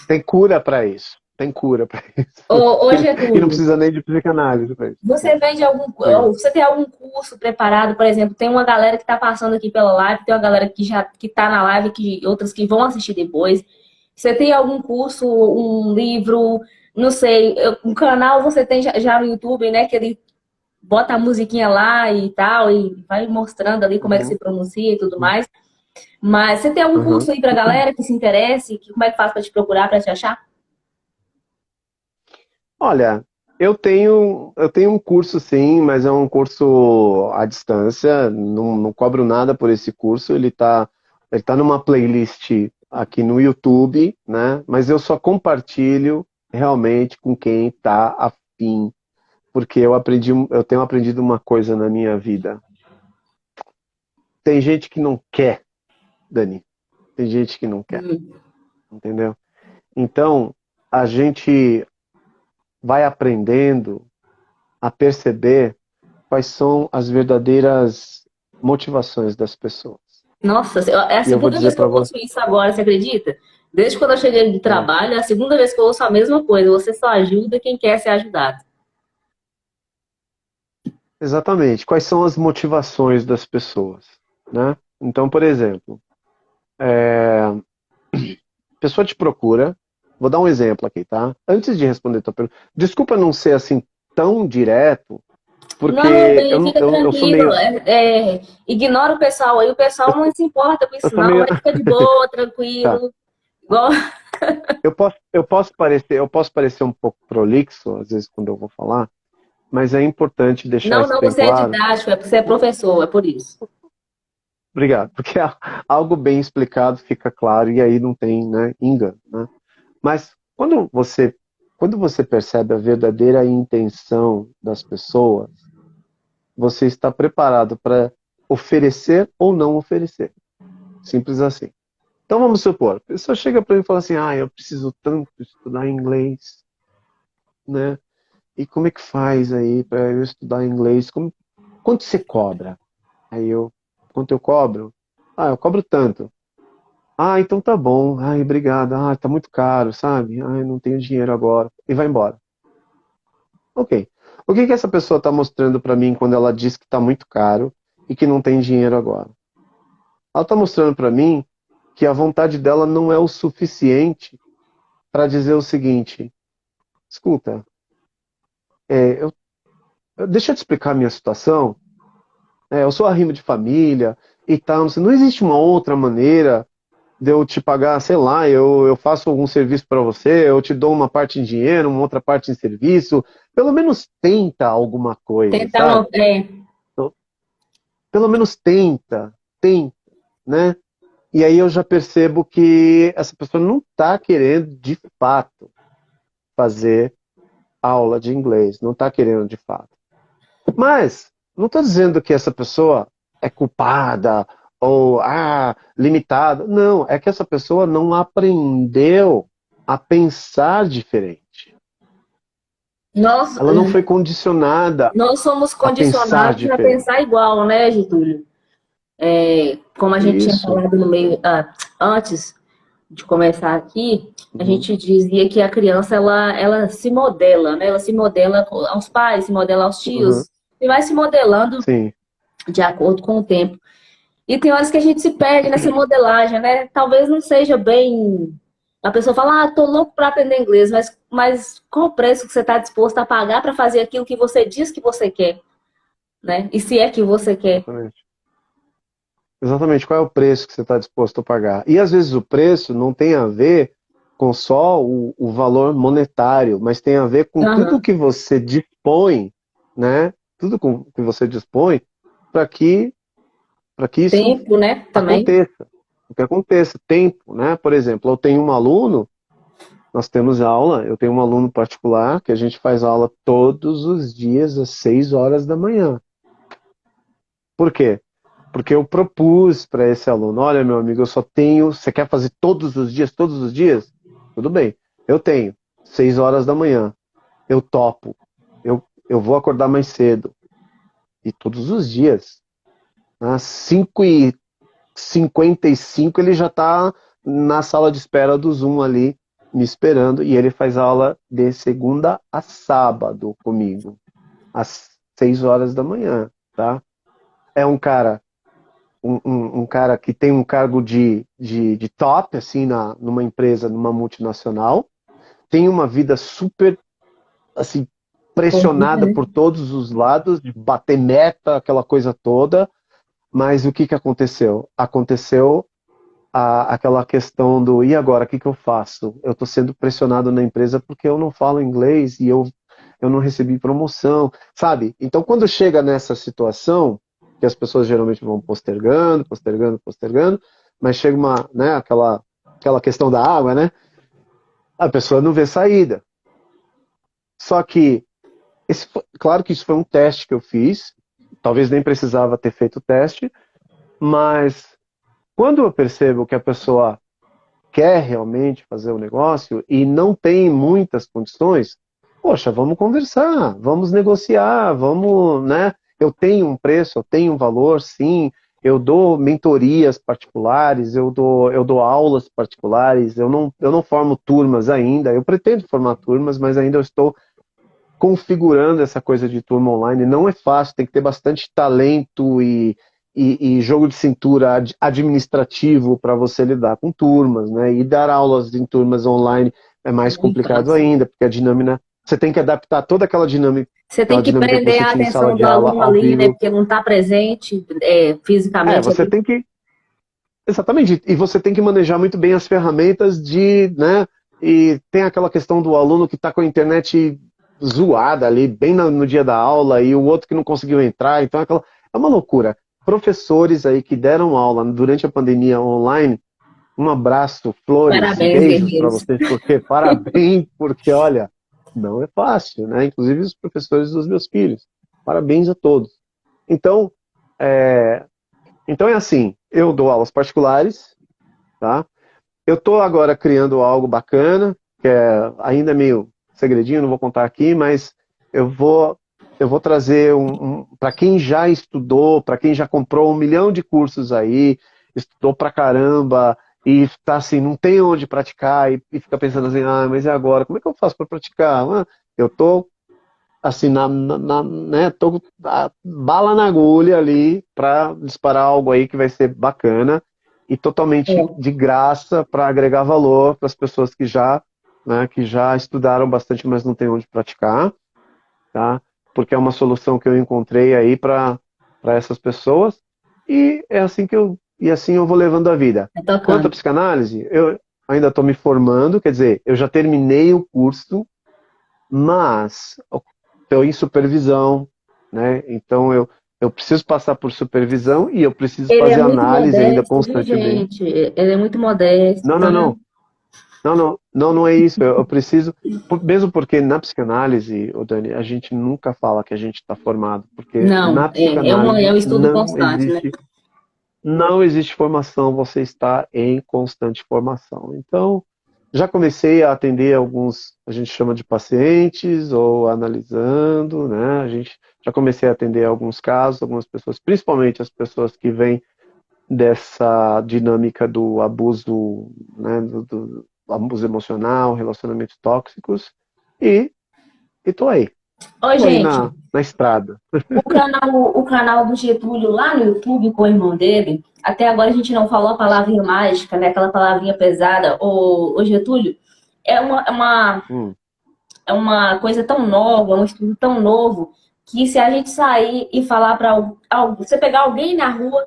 Speaker 2: tem cura para isso. Tem cura para isso.
Speaker 1: Ô,
Speaker 2: E não
Speaker 1: Getúlio,
Speaker 2: precisa nem de psicanálise para isso.
Speaker 1: você vende algum,
Speaker 2: Diga.
Speaker 1: ou você tem algum curso preparado, por exemplo, tem uma galera que está passando aqui pela live, tem uma galera que já que está na live, que outras que vão assistir depois. Você tem algum curso, um livro, não sei, um canal você tem já no YouTube, né? Que ele bota a musiquinha lá e tal, e vai mostrando ali como é que se
Speaker 2: Uhum,
Speaker 1: pronuncia e tudo
Speaker 2: uhum,
Speaker 1: mais. Mas você tem algum
Speaker 2: uhum.
Speaker 1: curso aí pra galera que se interesse? Como é que faz para te procurar, para te achar?
Speaker 2: Olha, eu tenho um curso sim, mas é um curso à distância, não cobro nada por esse curso, ele tá numa playlist aqui no YouTube, né? Mas eu só compartilho realmente com quem está afim, porque eu tenho aprendido uma coisa na minha vida. Tem gente que não quer, Dani, tem gente que não quer,
Speaker 1: Hum.
Speaker 2: entendeu? Então, a gente vai aprendendo a perceber quais são as verdadeiras motivações das pessoas.
Speaker 1: Nossa, é a
Speaker 2: E eu vou
Speaker 1: segunda
Speaker 2: dizer
Speaker 1: vez que
Speaker 2: para
Speaker 1: eu
Speaker 2: você,
Speaker 1: ouço isso agora, você acredita? Desde quando eu cheguei do trabalho, é a segunda vez que eu ouço a mesma coisa. Você só ajuda quem quer ser ajudado.
Speaker 2: exatamente, quais são as motivações das pessoas, né? Então, por exemplo, a pessoa te procura, vou dar um exemplo aqui, tá? Antes de responder a tua pergunta, desculpa não ser assim tão direto,
Speaker 1: Não,
Speaker 2: porque
Speaker 1: bem, fica
Speaker 2: eu sou
Speaker 1: tranquilo.
Speaker 2: meio,
Speaker 1: Ignora o pessoal aí, o pessoal não se importa com
Speaker 2: eu
Speaker 1: isso,
Speaker 2: sou
Speaker 1: não.
Speaker 2: meio,
Speaker 1: Aí fica de boa,
Speaker 2: tá?
Speaker 1: tranquilo. Igual...
Speaker 2: Eu posso parecer um pouco prolixo às vezes quando eu vou falar, mas é importante deixar
Speaker 1: Não,
Speaker 2: isso
Speaker 1: não,
Speaker 2: bem
Speaker 1: você é
Speaker 2: claro.
Speaker 1: didático, é porque você é professor, é por isso.
Speaker 2: Obrigado, porque algo bem explicado fica claro e aí não tem, né, engano, né? Mas quando você percebe a verdadeira intenção das pessoas, você está preparado para oferecer ou não oferecer. Simples assim. Então vamos supor, a pessoa chega para mim e fala assim, eu preciso tanto estudar inglês, né? E como é que faz aí para eu estudar inglês? Quanto você cobra? Quanto eu cobro? Eu cobro tanto. Então tá bom. Obrigado. Tá muito caro, sabe? Não tenho dinheiro agora. E vai embora. Ok. O que que essa pessoa está mostrando para mim quando ela diz que está muito caro e que não tem dinheiro agora? Ela está mostrando para mim que a vontade dela não é o suficiente para dizer o seguinte: escuta, é, eu- deixa eu te explicar a minha situação. Eu sou arrimo de família e tal. Não existe uma outra maneira de eu te pagar, sei lá, eu faço algum serviço para você, eu te dou uma parte em dinheiro, uma outra parte em serviço, pelo menos tenta alguma coisa,
Speaker 1: Tentar uma.
Speaker 2: sabe? Então, pelo menos tenta, né? E aí eu já percebo que essa pessoa não está querendo de fato fazer aula de inglês, não está querendo de fato. Mas não estou dizendo que essa pessoa é culpada ou limitada. Não, é que essa pessoa não aprendeu a pensar diferente.
Speaker 1: Nós,
Speaker 2: Ela não foi condicionada
Speaker 1: nós somos
Speaker 2: a pensar
Speaker 1: condicionados a
Speaker 2: diferente.
Speaker 1: pensar igual, né, Getúlio? Como a gente tinha
Speaker 2: Isso.
Speaker 1: falado no meio antes. de começar aqui, a
Speaker 2: Uhum,
Speaker 1: gente dizia que a criança, ela se modela, né? Ela se modela aos pais, se modela aos
Speaker 2: uhum,
Speaker 1: tios, e vai se modelando
Speaker 2: sim.
Speaker 1: de acordo com o tempo. E tem horas que a gente se perde nessa modelagem, né? Talvez não seja bem. A pessoa fala, tô louco para aprender inglês, mas qual o preço que você está disposto a pagar para fazer aquilo que você diz que você quer, né? E se é que você quer.
Speaker 2: Exatamente. Exatamente, qual é o preço que você está disposto a pagar? E às vezes o preço não tem a ver com só o valor monetário, mas tem a ver com tudo
Speaker 1: Aham.
Speaker 2: que você dispõe, né? Tudo com que você dispõe para que isso
Speaker 1: Tempo, né? Também.
Speaker 2: aconteça. O que aconteça, tempo, né? Por exemplo, eu tenho um aluno, nós temos aula, eu tenho um aluno particular que a gente faz aula todos os dias às 6 horas da manhã. Por quê? Porque eu propus para esse aluno, olha, meu amigo, eu só tenho, você quer fazer todos os dias, todos os dias? Tudo bem, eu tenho, 6 horas da manhã, eu topo, eu vou acordar mais cedo, e todos os dias, às 5h55 ele já está na sala de espera do Zoom ali, me esperando, e ele faz aula de segunda a sábado comigo, às 6 horas da manhã, tá? É um cara um cara que tem um cargo de top, assim, numa empresa, numa multinacional, tem uma vida super, assim,
Speaker 1: Corrida,
Speaker 2: pressionada
Speaker 1: né?
Speaker 2: por todos os lados, de bater meta, aquela coisa toda, mas o que que aconteceu? Aconteceu aquela questão do, e agora, o que que eu faço? Eu estou sendo pressionado na empresa porque eu não falo inglês e eu não recebi promoção, sabe? Então, quando chega nessa situação, que as pessoas geralmente vão postergando, postergando, postergando, mas chega uma, né, aquela questão da água, né? A pessoa não vê saída. Só que, claro que isso foi um teste que eu fiz, talvez nem precisava ter feito o teste, mas quando eu percebo que a pessoa quer realmente fazer o negócio e não tem muitas condições, poxa, vamos conversar, vamos negociar, vamos, né? Eu tenho um preço, eu tenho um valor, sim. Eu dou mentorias particulares, eu dou aulas particulares, eu não formo turmas ainda, eu pretendo formar turmas, mas ainda eu estou configurando essa coisa de turma online. Não é fácil, tem que ter bastante talento e jogo de cintura administrativo para você lidar com turmas, né? E dar aulas em turmas online é mais
Speaker 1: Não é
Speaker 2: complicado
Speaker 1: fácil.
Speaker 2: ainda, porque a dinâmica, você tem que adaptar toda
Speaker 1: Você tem
Speaker 2: aquela
Speaker 1: que
Speaker 2: dinâmica que
Speaker 1: prender
Speaker 2: você
Speaker 1: a
Speaker 2: tinha em sala
Speaker 1: atenção
Speaker 2: de
Speaker 1: do
Speaker 2: aula
Speaker 1: aluno
Speaker 2: ao
Speaker 1: ali, né?
Speaker 2: vivo.
Speaker 1: Porque não está presente fisicamente
Speaker 2: Você
Speaker 1: ali.
Speaker 2: tem que, exatamente, e você tem que manejar muito bem as ferramentas né? E tem aquela questão do aluno que está com a internet zoada ali, bem no dia da aula, e o outro que não conseguiu entrar, então é uma loucura. Professores aí que deram aula durante a pandemia online, um abraço, flores e
Speaker 1: Parabéns,
Speaker 2: beijos para
Speaker 1: guerreiros.
Speaker 2: vocês, porque parabéns, porque olha, não é fácil, né? Inclusive os professores dos meus filhos. Parabéns a todos. Então, é, então é assim, eu dou aulas particulares, tá? Eu estou agora criando algo bacana, que é ainda meio segredinho, não vou contar aqui, mas eu vou eu vou trazer para quem já estudou, para quem já comprou 1 milhão de cursos aí, estudou pra caramba e tá assim, não tem onde praticar e fica pensando assim, mas e agora? Como é que eu faço para praticar? Eu tô assim né, tô bala na agulha ali para disparar algo aí que vai ser bacana e totalmente
Speaker 1: É.
Speaker 2: de graça para agregar valor para as pessoas que já estudaram bastante, mas não tem onde praticar, tá? Porque é uma solução que eu encontrei aí para essas pessoas e é assim e assim eu vou levando a vida.
Speaker 1: Tá
Speaker 2: Quanto à
Speaker 1: tocando.
Speaker 2: psicanálise, eu ainda estou me formando, quer dizer, eu já terminei o curso, mas estou em supervisão, né? Então eu preciso passar por supervisão e eu preciso
Speaker 1: Ele é
Speaker 2: fazer
Speaker 1: muito
Speaker 2: análise ainda
Speaker 1: modesto, viu,
Speaker 2: constantemente.
Speaker 1: gente? Ele é muito modesto,
Speaker 2: Não,
Speaker 1: tá?
Speaker 2: não, não. Não, não, não, não é isso. Eu preciso, mesmo porque na psicanálise, ô Dani, a gente nunca fala que a gente está formado, porque
Speaker 1: Não,
Speaker 2: na
Speaker 1: é
Speaker 2: psicanálise
Speaker 1: um estudo constante, né?
Speaker 2: não existe formação, você está em constante formação. Então, já comecei a atender alguns, a gente chama de pacientes, ou analisando, né? A gente já comecei a atender alguns casos, algumas pessoas, principalmente as pessoas que vêm dessa dinâmica do abuso, né, do abuso emocional, relacionamentos tóxicos, e, e
Speaker 1: Oi,
Speaker 2: tô aí
Speaker 1: gente,
Speaker 2: na estrada.
Speaker 1: o canal do Getúlio lá no YouTube com o irmão dele, até agora a gente não falou a palavrinha mágica, né? Aquela palavrinha pesada. O Getúlio, é uma, é uma,
Speaker 2: Hum,
Speaker 1: é uma coisa tão nova, um estudo tão novo, que se a gente sair e falar para você pegar alguém na rua,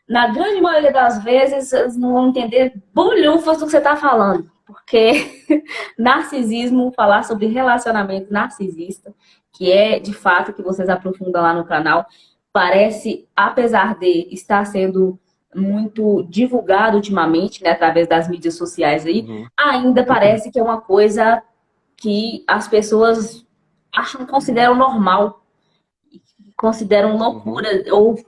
Speaker 1: na grande maioria das vezes, eles não vão entender bolhufas do que você está falando. Porque narcisismo, falar sobre relacionamento narcisista, que é de fato que vocês aprofundam lá no canal, parece, apesar de estar sendo muito divulgado ultimamente, né, através das mídias sociais aí,
Speaker 2: uhum,
Speaker 1: ainda parece que é uma coisa que as pessoas consideram normal, consideram
Speaker 2: uhum,
Speaker 1: loucura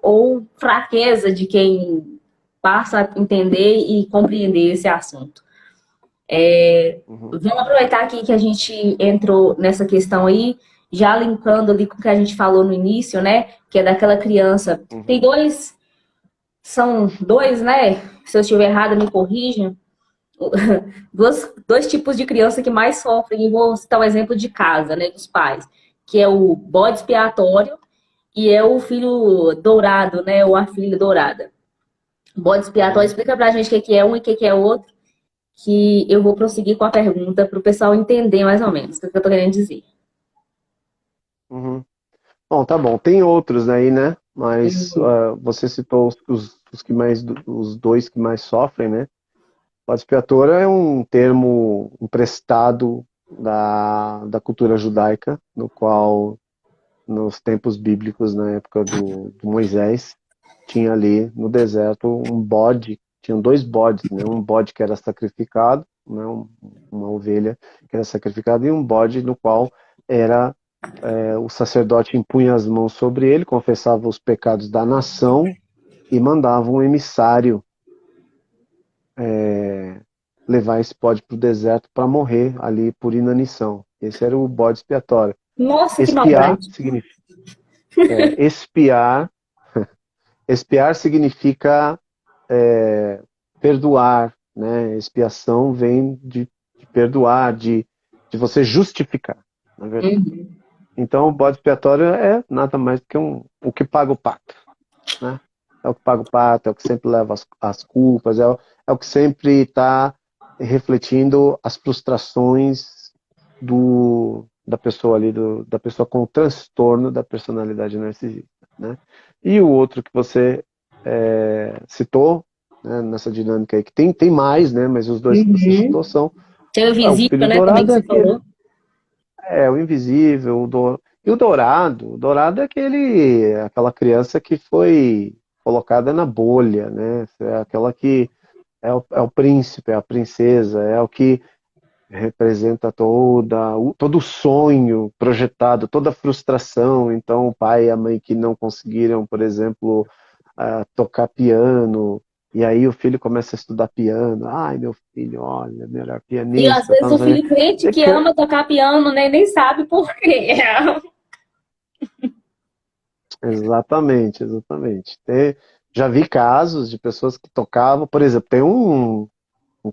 Speaker 1: ou fraqueza de quem passa a entender e compreender esse assunto.
Speaker 2: uhum,
Speaker 1: Vamos aproveitar aqui que a gente entrou nessa questão aí, já linkando ali com o que a gente falou no início, né? Que é daquela criança. Tem
Speaker 2: uhum,
Speaker 1: são dois, né? Se eu estiver errada, me corrijam. Dois tipos de criança que mais sofrem, e vou citar o exemplo de casa, né? Dos pais, que é o bode expiatório e é o filho dourado, né? Ou a filha dourada. Bode expiatório,
Speaker 2: uhum,
Speaker 1: explica pra gente o que que é um e o que que é outro, que eu vou prosseguir com a pergunta para o pessoal entender mais ou menos o que eu tô querendo dizer.
Speaker 2: uhum. Bom, tá bom. Tem outros aí, né? Mas você citou os que mais, os dois que mais sofrem, né? Bode expiatório é um termo emprestado da cultura judaica, no qual, nos tempos bíblicos, na época do Moisés, tinha ali no deserto um bode, tinham dois bodes, né? Um bode que era sacrificado, né? Uma ovelha que era sacrificada, e um bode no qual era o sacerdote impunha as mãos sobre ele, confessava os pecados da nação e mandava um emissário levar esse bode para o deserto para morrer ali por inanição. Esse era o bode expiatório.
Speaker 1: Nossa, que
Speaker 2: Espiar
Speaker 1: maldade.
Speaker 2: significa espiar. Espiar significa perdoar, né? Expiação vem de perdoar, de você justificar, na verdade.
Speaker 1: Uhum.
Speaker 2: Então, o bode expiatório é nada mais do que o que paga o pato, né? É o que paga o pato, é o que sempre leva as culpas, é o que sempre está refletindo as frustrações da pessoa ali, da pessoa com o transtorno da personalidade narcisista, né? E o outro que você citou, né, nessa dinâmica aí, que tem mais, né? Mas os dois que você citou
Speaker 1: Uhum.
Speaker 2: são
Speaker 1: Tem o
Speaker 2: o
Speaker 1: visível,
Speaker 2: filho
Speaker 1: né, também que
Speaker 2: dourado, é
Speaker 1: você
Speaker 2: aquele,
Speaker 1: falou.
Speaker 2: o invisível, e o dourado é aquela criança que foi colocada na bolha, né? É aquela que é o príncipe, é a princesa, é o que representa todo o sonho projetado, toda a frustração. Então, o pai e a mãe que não conseguiram, por exemplo, tocar piano, e aí o filho começa a estudar piano. Ai, meu filho, olha, melhor
Speaker 1: E às
Speaker 2: pianista,
Speaker 1: vezes
Speaker 2: tal, não
Speaker 1: o
Speaker 2: sei o
Speaker 1: filho crente que
Speaker 2: quê.
Speaker 1: ama tocar piano, né, nem sabe por quê.
Speaker 2: Exatamente, exatamente. Já vi casos de pessoas que tocavam, por exemplo, tem um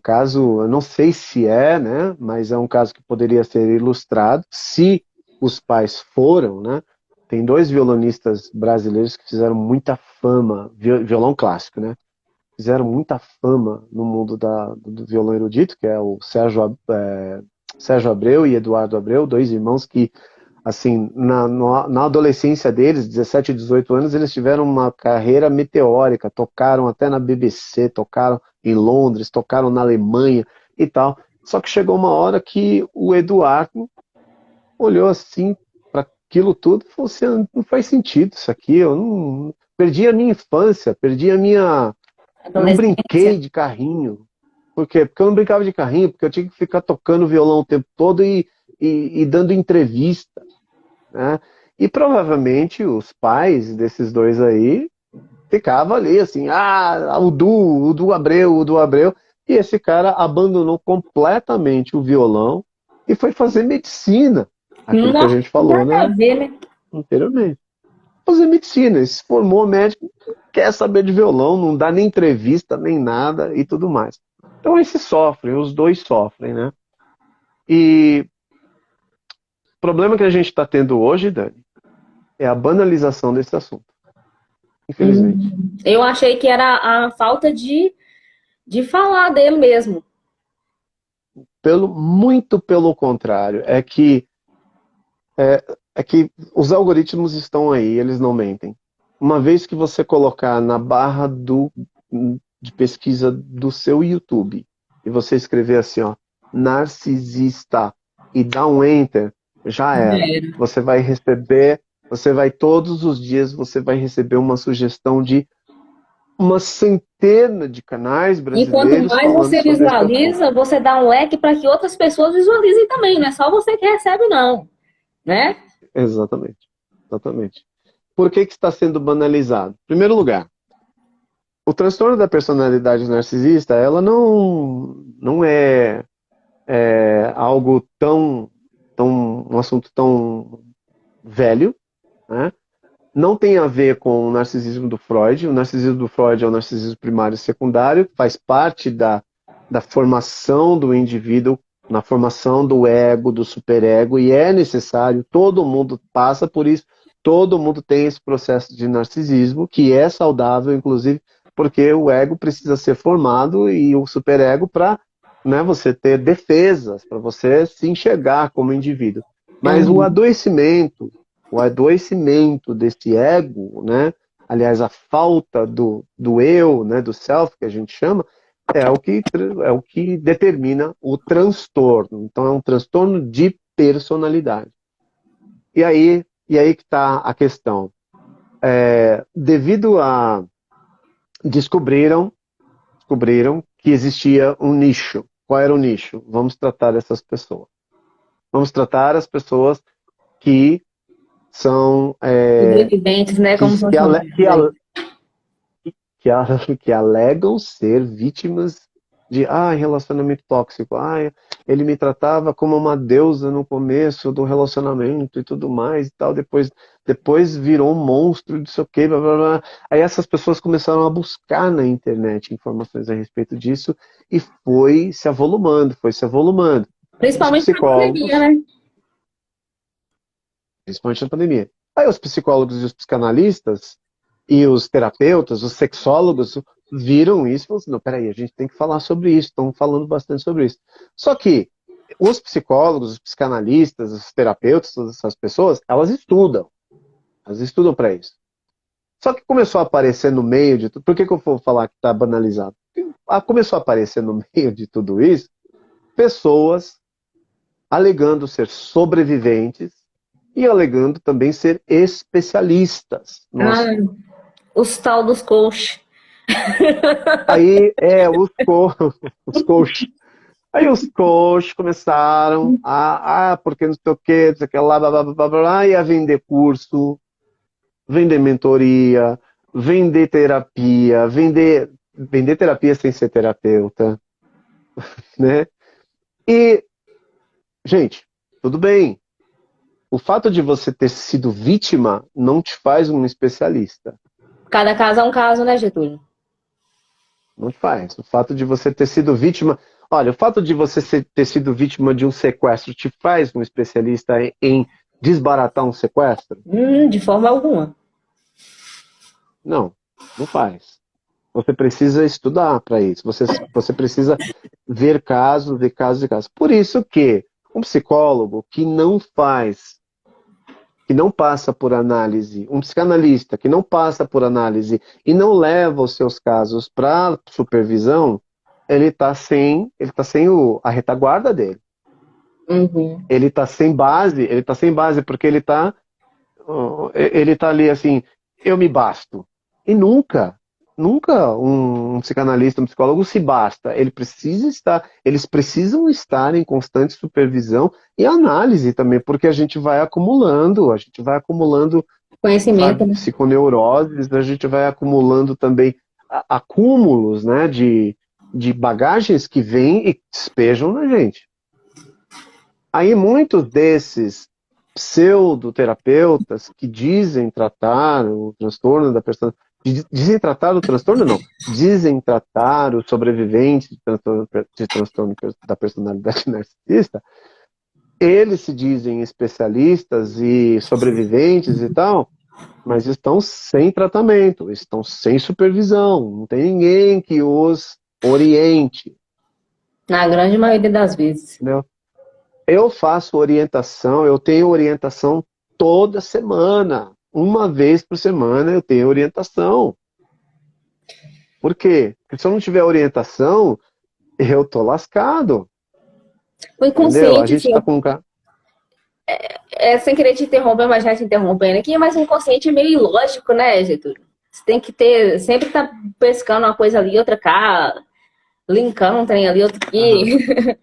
Speaker 2: caso, eu não sei se é, né, mas é um caso que poderia ser ilustrado, se os pais foram, né? Tem dois violonistas brasileiros que fizeram muita fama, violão clássico, né? Fizeram muita fama no mundo do violão erudito, que é o Sérgio Abreu e Eduardo Abreu, dois irmãos que, assim, na adolescência deles, 17 e 18 anos, eles tiveram uma carreira meteórica, tocaram até na BBC, tocaram em Londres, tocaram na Alemanha e tal. Só que chegou uma hora que o Eduardo olhou assim para aquilo tudo e falou assim: não faz sentido isso aqui, eu não perdi a minha infância, perdi a minha. Eu não
Speaker 1: Adolescência.
Speaker 2: brinquei de carrinho. Por quê? Porque eu não brincava de carrinho, porque eu tinha que ficar tocando violão o tempo todo e dando entrevista, né? E provavelmente os pais desses dois aí ficavam ali assim, o Du Abreu, e esse cara abandonou completamente o violão e foi fazer medicina, aquilo que a
Speaker 1: Não,
Speaker 2: gente falou,
Speaker 1: nada a
Speaker 2: né,
Speaker 1: ver, né?
Speaker 2: anteriormente. Fazer medicina, ele se formou médico, quer saber de violão, não dá nem entrevista, nem nada e tudo mais. Então esses sofrem, os dois sofrem, né? E o problema que a gente está tendo hoje, Dani, é a banalização desse assunto. Infelizmente.
Speaker 1: Eu achei que era a falta de falar dele mesmo.
Speaker 2: Muito pelo contrário, é que os algoritmos estão aí, eles não mentem. Uma vez que você colocar na barra de pesquisa do seu YouTube e você escrever assim, ó, narcisista e dar um enter, já era. Você vai todos os dias, você vai receber uma sugestão de uma centena de canais
Speaker 1: E quanto
Speaker 2: brasileiros
Speaker 1: mais
Speaker 2: falando
Speaker 1: você
Speaker 2: sobre esse assunto.
Speaker 1: visualiza, você dá um leque para que outras pessoas visualizem também. Não é só você que recebe, não. Né?
Speaker 2: Exatamente. Exatamente. Por que está sendo banalizado? Em primeiro lugar, o transtorno da personalidade narcisista, ela não é algo um assunto tão velho, né? Não tem a ver com o narcisismo do Freud. O narcisismo do Freud é o narcisismo primário e secundário, faz parte da formação do indivíduo, na formação do ego, do superego, e é necessário, todo mundo passa por isso, todo mundo tem esse processo de narcisismo, que é saudável, inclusive, porque o ego precisa ser formado e o superego para, né, você ter defesas, para você se enxergar como indivíduo. Mas o adoecimento desse ego, né? Aliás, a falta do eu, né? Do self, que a gente chama, é o que determina o transtorno. Então, é um transtorno de personalidade. E aí que está a questão. Devido a... Descobriram que existia um nicho. Qual era o nicho? Vamos tratar essas pessoas. Vamos tratar as pessoas que são
Speaker 1: Sobreviventes, né? Como são chamados aí.
Speaker 2: que alegam ser vítimas de relacionamento tóxico. Ele me tratava como uma deusa no começo do relacionamento e tudo mais e tal. Depois virou um monstro, não sei o quê, blá, blá, blá. Aí essas pessoas começaram a buscar na internet informações a respeito disso e foi se avolumando, foi se avolumando. Os
Speaker 1: Principalmente na pandemia,
Speaker 2: psicólogos,
Speaker 1: né?
Speaker 2: principalmente na pandemia. Aí os psicólogos e os psicanalistas e os terapeutas, os sexólogos, viram isso e falaram assim, não, peraí, a gente tem que falar sobre isso, estão falando bastante sobre isso. Só que os psicólogos, os psicanalistas, os terapeutas, todas essas pessoas, elas estudam para isso. Só que começou a aparecer no meio de tudo, por que eu vou falar que está banalizado? Porque começou a aparecer no meio de tudo isso, pessoas alegando ser sobreviventes e alegando também ser especialistas no
Speaker 1: Ah,
Speaker 2: assunto.
Speaker 1: os tal dos coach.
Speaker 2: Aí, os coach. Aí os coach começaram porque não sei o que, não sei o que lá, blá, blá, blá, blá, blá, e a vender curso, vender mentoria, vender terapia sem ser terapeuta, né? E, gente, tudo bem. O fato de você ter sido vítima não te faz um especialista.
Speaker 1: Cada caso é um caso, né, Getúlio?
Speaker 2: Não faz. O fato de você ter sido vítima. Olha, o fato de você ter sido vítima de um sequestro te faz um especialista em desbaratar um sequestro?
Speaker 1: De forma alguma.
Speaker 2: Não, não faz. Você precisa estudar para isso. Você precisa ver casos, ver casos e casos. Por isso que um psicólogo que não passa por análise, um psicanalista que não passa por análise e não leva os seus casos para supervisão, ele está sem a retaguarda dele.
Speaker 1: Uhum.
Speaker 2: Ele está sem base porque ele tá ali assim, eu me basto. E nunca um psicanalista, um psicólogo se basta. Eles precisam estar em constante supervisão e análise também, porque a gente vai acumulando,
Speaker 1: Conhecimento,
Speaker 2: sabe,
Speaker 1: né?
Speaker 2: psiconeuroses, a gente vai acumulando também acúmulos, né, de bagagens que vêm e despejam na gente. Aí muitos desses pseudoterapeutas que dizem tratar o transtorno da personalidade, Dizem tratar o transtorno, não. Dizem tratar os sobreviventes de transtorno da personalidade narcisista. Eles se dizem especialistas e sobreviventes e tal, mas estão sem tratamento, estão sem supervisão, não tem ninguém que os oriente.
Speaker 1: Na grande maioria das vezes.
Speaker 2: Entendeu? Eu faço orientação, eu tenho orientação toda semana. Uma vez por semana eu tenho orientação. Por quê? Porque se eu não tiver orientação, eu tô lascado.
Speaker 1: O
Speaker 2: Entendeu? A
Speaker 1: inconsciente,
Speaker 2: gente
Speaker 1: assim,
Speaker 2: tá com um cara.
Speaker 1: sem querer te interromper, mas já te interrompendo aqui, mas o inconsciente é meio ilógico, né, Getúlio? Você tem que ter, sempre tá pescando uma coisa ali, outra cá, linkando um trem ali, outro
Speaker 2: Aham,
Speaker 1: aqui.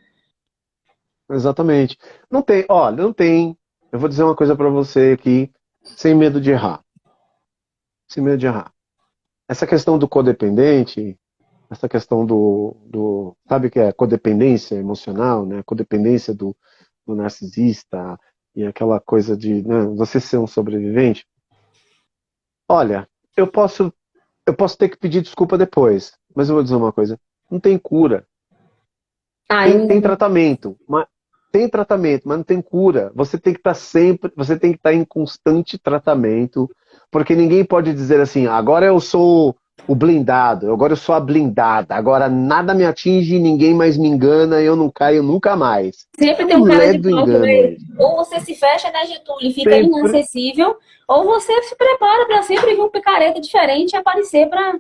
Speaker 2: exatamente. Não tem, olha, não tem. Eu vou dizer uma coisa pra você aqui, sem medo de errar. Sem medo de errar. Essa questão do codependente, essa questão sabe o que é codependência emocional, né? Codependência do narcisista e aquela coisa de, né, você ser um sobrevivente. Olha, eu posso ter que pedir desculpa depois, mas eu vou dizer uma coisa, não tem cura. Tem
Speaker 1: Ainda.
Speaker 2: tratamento, mas não tem cura. Você tem que estar sempre, você tem que estar em constante tratamento, porque ninguém pode dizer assim, agora eu sou o blindado, agora eu sou a blindada, agora nada me atinge, ninguém mais me engana, eu não caio nunca mais.
Speaker 1: Sempre
Speaker 2: É
Speaker 1: tem
Speaker 2: um
Speaker 1: um cara de
Speaker 2: ledo
Speaker 1: pau que
Speaker 2: engano
Speaker 1: vai.
Speaker 2: isso.
Speaker 1: Ou você se fecha na Getúlio e fica
Speaker 2: Sempre
Speaker 1: inacessível, ou você se prepara para sempre vir um picareta diferente e aparecer para.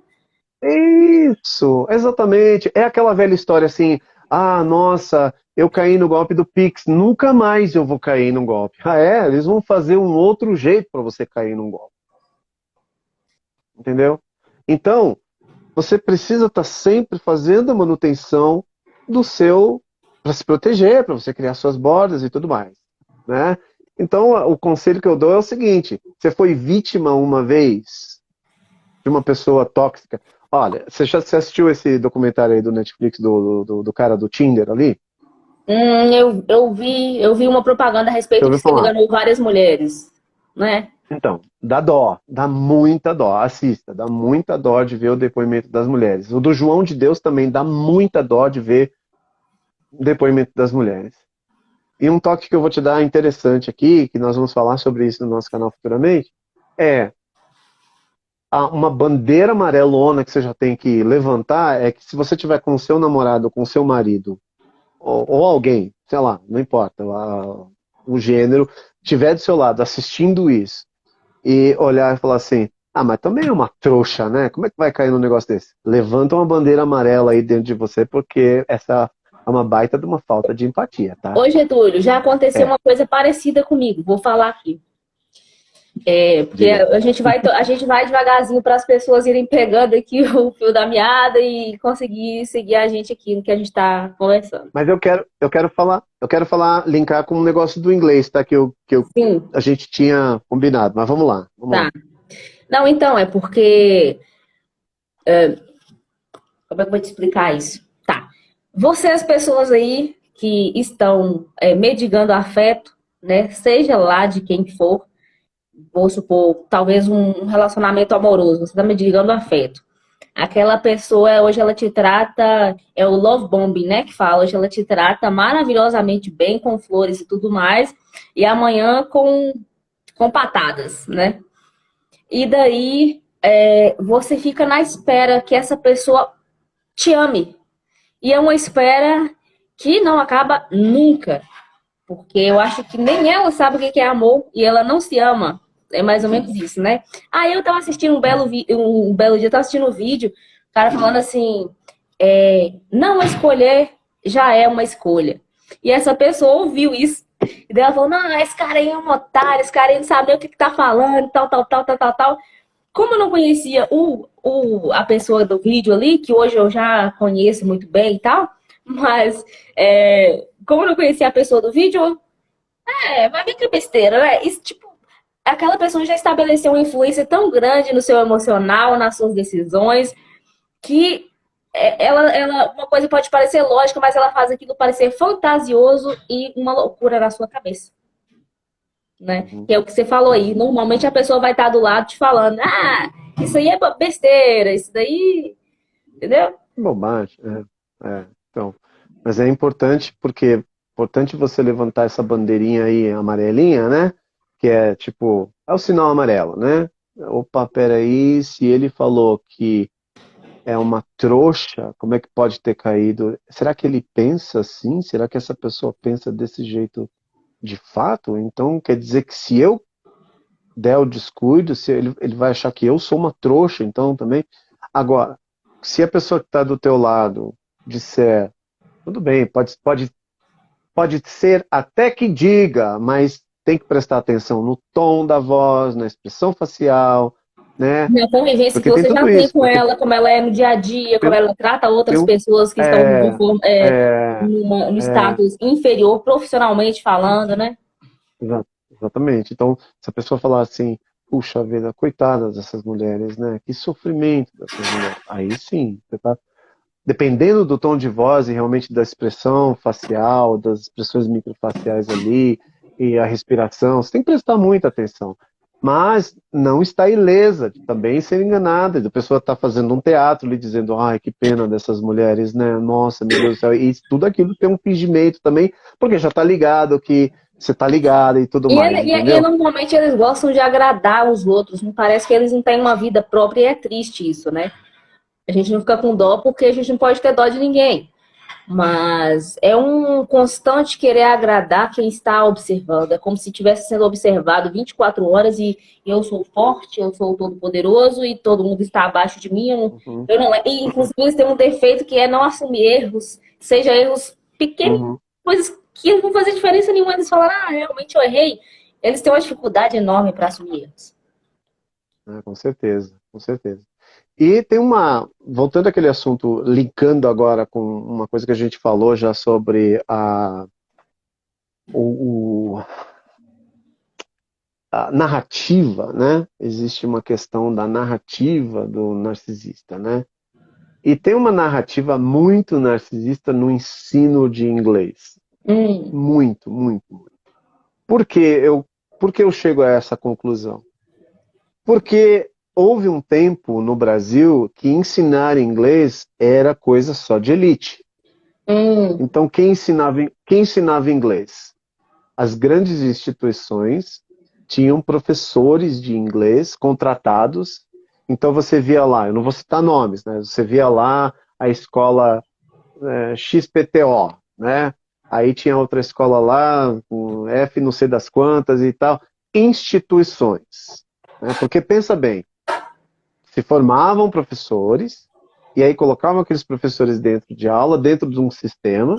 Speaker 2: isso, exatamente. É aquela velha história assim, ah, nossa, eu caí no golpe do Pix, nunca mais eu vou cair num golpe. Ah, é? Eles vão fazer um outro jeito para você cair num golpe, entendeu? Então, você precisa estar sempre fazendo a manutenção do seu, para se proteger, para você criar suas bordas e tudo mais, né? Então, o conselho que eu dou é o seguinte: você foi vítima uma vez de uma pessoa tóxica. Olha, você assistiu esse documentário aí do Netflix do cara do Tinder ali?
Speaker 1: Eu vi uma propaganda a
Speaker 2: Você
Speaker 1: respeito
Speaker 2: ouviu
Speaker 1: disso que ele
Speaker 2: falar?
Speaker 1: enganou várias mulheres, né?
Speaker 2: Então, dá dó, dá muita dó. Assista, dá muita dó de ver o depoimento das mulheres. O do João de Deus também dá muita dó de ver o depoimento das mulheres. E um toque que eu vou te dar interessante aqui, que nós vamos falar sobre isso no nosso canal futuramente, é uma bandeira amarelona que você já tem que levantar é que se você tiver com o seu namorado ou com o seu marido ou alguém, sei lá, não importa, o gênero, tiver do seu lado assistindo isso e olhar e falar assim, ah, mas também é uma trouxa, né? Como é que vai cair num negócio desse? Levanta uma bandeira amarela aí dentro de você, porque essa é uma baita de uma falta de empatia, tá?
Speaker 1: Ô, Getúlio, já aconteceu
Speaker 2: É,
Speaker 1: uma coisa parecida comigo, vou falar aqui. Porque
Speaker 2: diga.
Speaker 1: a gente vai devagarzinho para as pessoas irem pegando aqui o fio da meada e conseguir seguir a gente aqui no que a gente está conversando.
Speaker 2: Mas eu quero falar, linkar com um negócio do inglês, tá?
Speaker 1: Sim,
Speaker 2: A gente tinha combinado, mas vamos lá, vamos lá.
Speaker 1: tá. Não, então, é porque. Como é que eu vou te explicar isso? Tá. Vocês, pessoas aí que estão mendigando afeto, né? Seja lá de quem for, vou supor, talvez um relacionamento amoroso, você está mendigando afeto. Aquela pessoa, hoje ela te trata, é o love bombing, né, que fala, hoje ela te trata maravilhosamente bem, com flores e tudo mais, e amanhã com patadas, né? E daí você fica na espera que essa pessoa te ame. E é uma espera que não acaba nunca, porque eu acho que nem ela sabe o que é amor e ela não se ama. É mais ou menos isso, né? Aí eu tava assistindo um belo dia, eu tava assistindo um vídeo, o cara falando assim, não escolher já é uma escolha. E essa pessoa ouviu isso. E daí ela falou, não, esse cara aí é um otário, esse cara aí não sabe nem o que tá falando, tal, tal, tal, tal, tal, tal. Como eu não conhecia a pessoa do vídeo ali, que hoje eu já conheço muito bem e tal, mas como eu não conhecia a pessoa do vídeo, vai ver que besteira, né? Isso, tipo, aquela pessoa já estabeleceu uma influência tão grande no seu emocional, nas suas decisões, que uma coisa pode parecer lógica, mas ela faz aquilo parecer fantasioso e uma loucura na sua cabeça. né?
Speaker 2: uhum,
Speaker 1: Que é o que você falou aí. Normalmente a pessoa vai estar do lado te falando, ah, isso aí é besteira, isso daí, entendeu?
Speaker 2: bobagem. Então, mas é importante porque é importante você levantar essa bandeirinha aí amarelinha, né? Que é tipo, é o sinal amarelo, né? Opa, peraí, se ele falou que é uma trouxa, como é que pode ter caído? Será que ele pensa assim? Será que essa pessoa pensa desse jeito de fato? Então quer dizer que se eu der o descuido, se ele vai achar que eu sou uma trouxa, então também. Agora, se a pessoa que está do teu lado disser, tudo bem, pode ser até que diga, mas tem que prestar atenção no tom da voz, na expressão facial, né?
Speaker 1: Na convivência que
Speaker 2: Porque tem
Speaker 1: você já
Speaker 2: tudo
Speaker 1: tem
Speaker 2: isso,
Speaker 1: com
Speaker 2: porque
Speaker 1: ela, como ela é no dia a dia, como
Speaker 2: tem,
Speaker 1: ela trata
Speaker 2: tem
Speaker 1: outras
Speaker 2: um,
Speaker 1: pessoas que estão
Speaker 2: é, é,
Speaker 1: no
Speaker 2: é,
Speaker 1: status inferior, profissionalmente falando, né?
Speaker 2: exatamente. Então, se a pessoa falar assim, puxa vida, coitada dessas mulheres, né? Que sofrimento dessas mulheres. Aí sim, você tá, dependendo do tom de voz e realmente da expressão facial, das expressões microfaciais ali, e a respiração, você tem que prestar muita atenção. Mas não está ilesa de também ser enganada. A pessoa está fazendo um teatro lhe dizendo, ai, que pena dessas mulheres, né? Nossa, meu Deus do céu. E tudo aquilo tem um fingimento também, porque já está ligado que você está ligada e tudo mais,
Speaker 1: E
Speaker 2: entendeu?
Speaker 1: normalmente eles gostam de agradar os outros, não parece que eles não têm uma vida própria e é triste isso, né? A gente não fica com dó porque a gente não pode ter dó de ninguém. Mas é um constante querer agradar quem está observando. É como se estivesse sendo observado 24 horas e eu sou forte, eu sou todo-poderoso e todo mundo está abaixo de mim.
Speaker 2: Uhum,
Speaker 1: Eu não, e, inclusive, eles têm um defeito que é não assumir erros, seja erros pequenos,
Speaker 2: uhum.
Speaker 1: coisas que não vão fazer diferença nenhuma. Eles falam, ah, realmente eu errei. Eles têm uma dificuldade enorme para assumir erros.
Speaker 2: Com certeza, com certeza. E tem uma, voltando àquele assunto, linkando agora com uma coisa que a gente falou já sobre o, a narrativa, né? Existe uma questão da narrativa do narcisista, né? E tem uma narrativa muito narcisista no ensino de inglês.
Speaker 1: Hum,
Speaker 2: Muito, muito, muito. Por que eu chego a essa conclusão? Porque houve um tempo no Brasil que ensinar inglês era coisa só de elite.
Speaker 1: hum.
Speaker 2: Então, quem ensinava inglês? As grandes instituições tinham professores de inglês contratados. Então, você via lá, eu não vou citar nomes, né? Você via lá a escola XPTO, né? Aí tinha outra escola lá, com F não sei das quantas e tal. Instituições. Né? Porque pensa bem, se formavam professores, e aí colocavam aqueles professores dentro de aula, dentro de um sistema,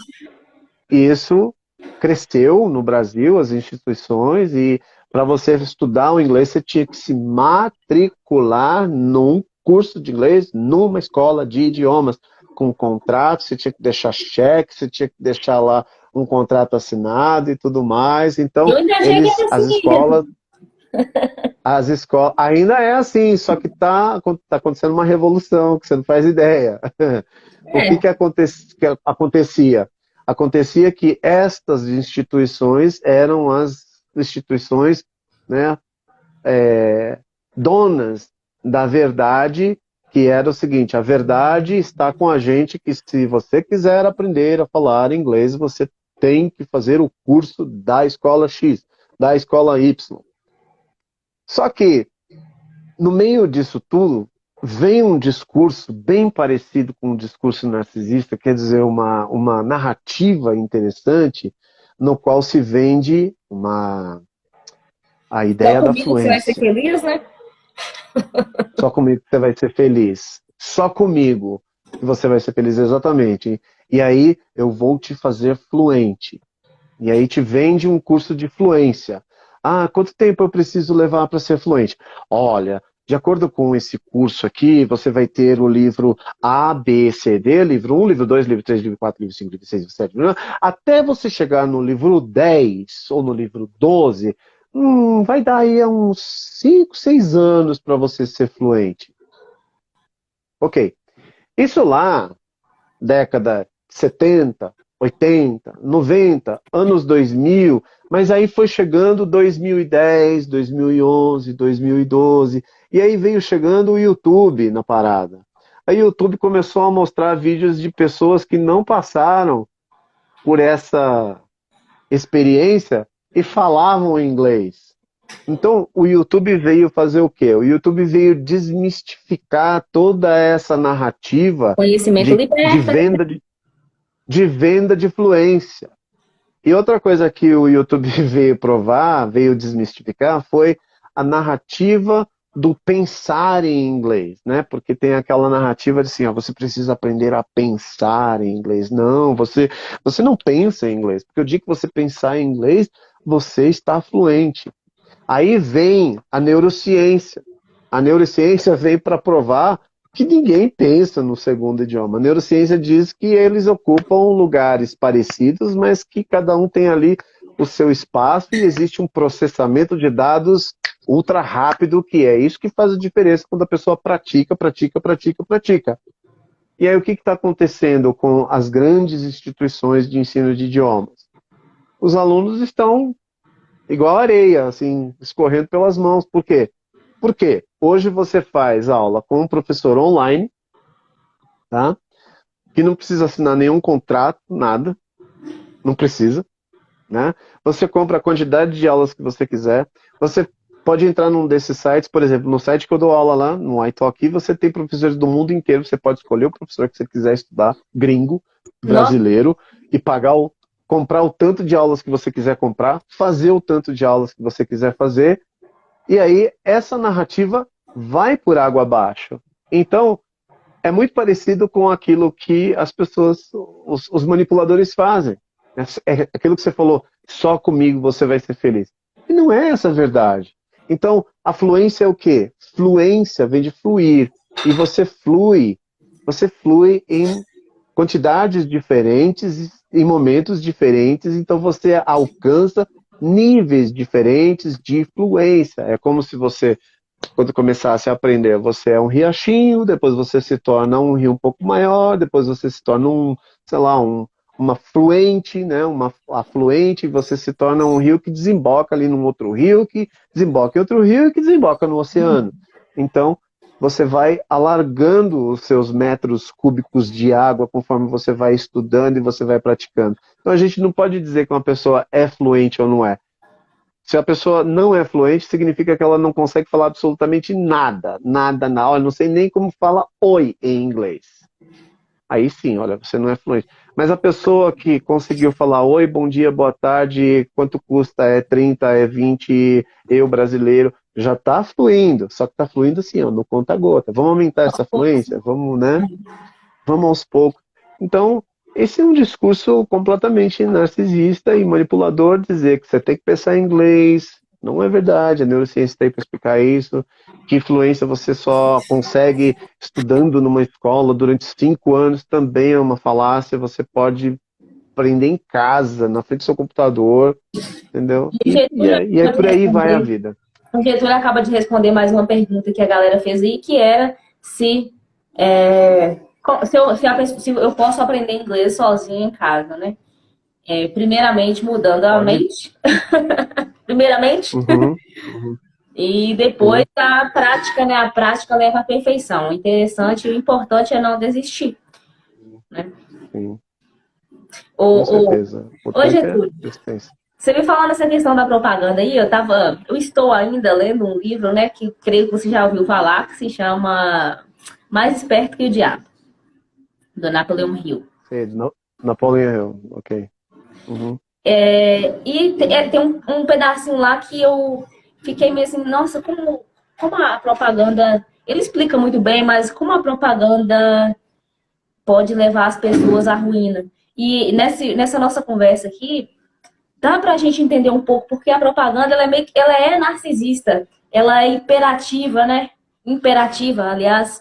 Speaker 2: e isso cresceu no Brasil, as instituições, e para você estudar o inglês, você tinha que se matricular num curso de inglês, numa escola de idiomas, com contrato, você tinha que deixar cheque, você tinha que deixar lá um contrato assinado e tudo mais. Então,
Speaker 1: Eu ainda achei que era
Speaker 2: as
Speaker 1: assim
Speaker 2: escolas
Speaker 1: mesmo.
Speaker 2: as escolas ainda é assim, só que tá acontecendo uma revolução que você não faz ideia. O que
Speaker 1: É,
Speaker 2: que acontecia? Acontecia que estas instituições eram as instituições, né, donas da verdade, que era o seguinte: a verdade está com a gente, que se você quiser aprender a falar inglês, você tem que fazer o curso da escola X, da escola Y. Só que no meio disso tudo, vem um discurso bem parecido com um discurso narcisista, quer dizer, uma narrativa interessante, no qual se vende a
Speaker 1: só
Speaker 2: ideia da
Speaker 1: comigo que você vai ser
Speaker 2: fluência.
Speaker 1: feliz, né?
Speaker 2: Só comigo que você vai ser feliz. Só comigo que você vai ser feliz, exatamente. E aí eu vou te fazer fluente. E aí te vende um curso de fluência. Ah, quanto tempo eu preciso levar para ser fluente? Olha, de acordo com esse curso aqui, você vai ter o livro A, B, C, D, livro um, livro 2, livro 3, livro 4, livro 5, livro 6, livro 7, até você chegar no livro 10 ou no livro 12, vai dar aí uns 5, 6 anos para você ser fluente. Ok. Isso lá, década 70. 80, 90, anos 2000, mas aí foi chegando 2010, 2011, 2012, e aí veio chegando o YouTube na parada. Aí o YouTube começou a mostrar vídeos de pessoas que não passaram por essa experiência e falavam inglês. Então, o YouTube veio fazer o quê? O YouTube veio desmistificar toda essa narrativa
Speaker 1: Conhecimento
Speaker 2: de
Speaker 1: liberta.
Speaker 2: venda de fluência. E outra coisa que o YouTube veio provar, veio desmistificar, foi a narrativa do pensar em inglês, né? Porque tem aquela narrativa de assim, ó, você precisa aprender a pensar em inglês. Não, você não pensa em inglês, porque o dia que você pensar em inglês, você está fluente. Aí vem a neurociência. A neurociência veio para provar que ninguém pensa no segundo idioma. A neurociência diz que eles ocupam lugares parecidos, mas que cada um tem ali o seu espaço e existe um processamento de dados ultra rápido, que é isso que faz a diferença quando a pessoa pratica, pratica, pratica, pratica. E aí o que está acontecendo com as grandes instituições de ensino de idiomas? Os alunos estão igual areia, assim, escorrendo pelas mãos. Por quê? Porque hoje você faz aula com um professor online, tá? Que não precisa assinar nenhum contrato, nada, não precisa, né? Você compra a quantidade de aulas que você quiser. Você pode entrar num desses sites, por exemplo, no site que eu dou aula lá, no iTalki, você tem professores do mundo inteiro, você pode escolher o professor que você quiser estudar, gringo,
Speaker 1: Nossa,
Speaker 2: brasileiro, e comprar o tanto de aulas que você quiser comprar, fazer o tanto de aulas que você quiser fazer, e aí essa narrativa vai por água abaixo. Então, é muito parecido com aquilo que as pessoas, os manipuladores fazem. É aquilo que você falou, só comigo você vai ser feliz. E não é essa a verdade. Então, a fluência é o quê? Fluência vem de fluir. E você flui em quantidades diferentes, em momentos diferentes, então você alcança níveis diferentes de fluência. É como se você, quando começasse a aprender, você é um riachinho, depois você se torna um rio um pouco maior, depois você se torna sei lá, uma fluente, né, uma afluente, você se torna um rio que desemboca ali num outro rio, que desemboca em outro rio e que desemboca no oceano. Então, você vai alargando os seus metros cúbicos de água conforme você vai estudando e você vai praticando. Então, a gente não pode dizer que uma pessoa é fluente ou não é. Se a pessoa não é fluente, significa que ela não consegue falar absolutamente nada. Nada, nada. Olha, não sei nem como fala oi em inglês. Aí sim, olha, você não é fluente. Mas a pessoa que conseguiu falar oi, bom dia, boa tarde, quanto custa? É 30, é 20, eu brasileiro, já está fluindo. Só que está fluindo assim, ó, no conta-gota. Vamos aumentar essa fluência? Vamos, né? Vamos aos poucos. Então, esse é um discurso completamente narcisista e manipulador, dizer que você tem que pensar em inglês. Não é verdade, a neurociência está aí para explicar isso, que influência você só consegue estudando numa escola durante 5 anos, também é uma falácia, você pode aprender em casa, na frente do seu computador, entendeu?
Speaker 1: o Getúlio
Speaker 2: E aí
Speaker 1: acaba de
Speaker 2: por aí vai a
Speaker 1: responder,
Speaker 2: vida.
Speaker 1: o Getúlio acaba de responder mais uma pergunta que a galera fez aí, que era se, se eu posso aprender inglês sozinho em casa, né? Primeiramente mudando a
Speaker 2: Pode?
Speaker 1: mente, primeiramente,
Speaker 2: Uhum, uhum,
Speaker 1: e depois
Speaker 2: sim,
Speaker 1: a prática, né? A prática leva à perfeição. O interessante e o importante é não desistir, né?
Speaker 2: sim, com
Speaker 1: O,
Speaker 2: certeza. O
Speaker 1: Ô,
Speaker 2: importante é
Speaker 1: Getúlio,
Speaker 2: persistência.
Speaker 1: você me falando nessa questão da propaganda aí, eu estou ainda lendo um livro, né, que creio que você já ouviu falar, que se chama Mais Esperto que o Diabo, do Napoleon Hill.
Speaker 2: Sei, Napoleon Hill, ok. Uhum.
Speaker 1: Tem um pedacinho lá que eu fiquei meio assim, nossa, como a propaganda. Ele explica muito bem, mas como a propaganda pode levar as pessoas à ruína. E nessa nossa conversa aqui, dá pra gente entender um pouco, porque a propaganda ela é narcisista, ela é imperativa, né? Imperativa, aliás.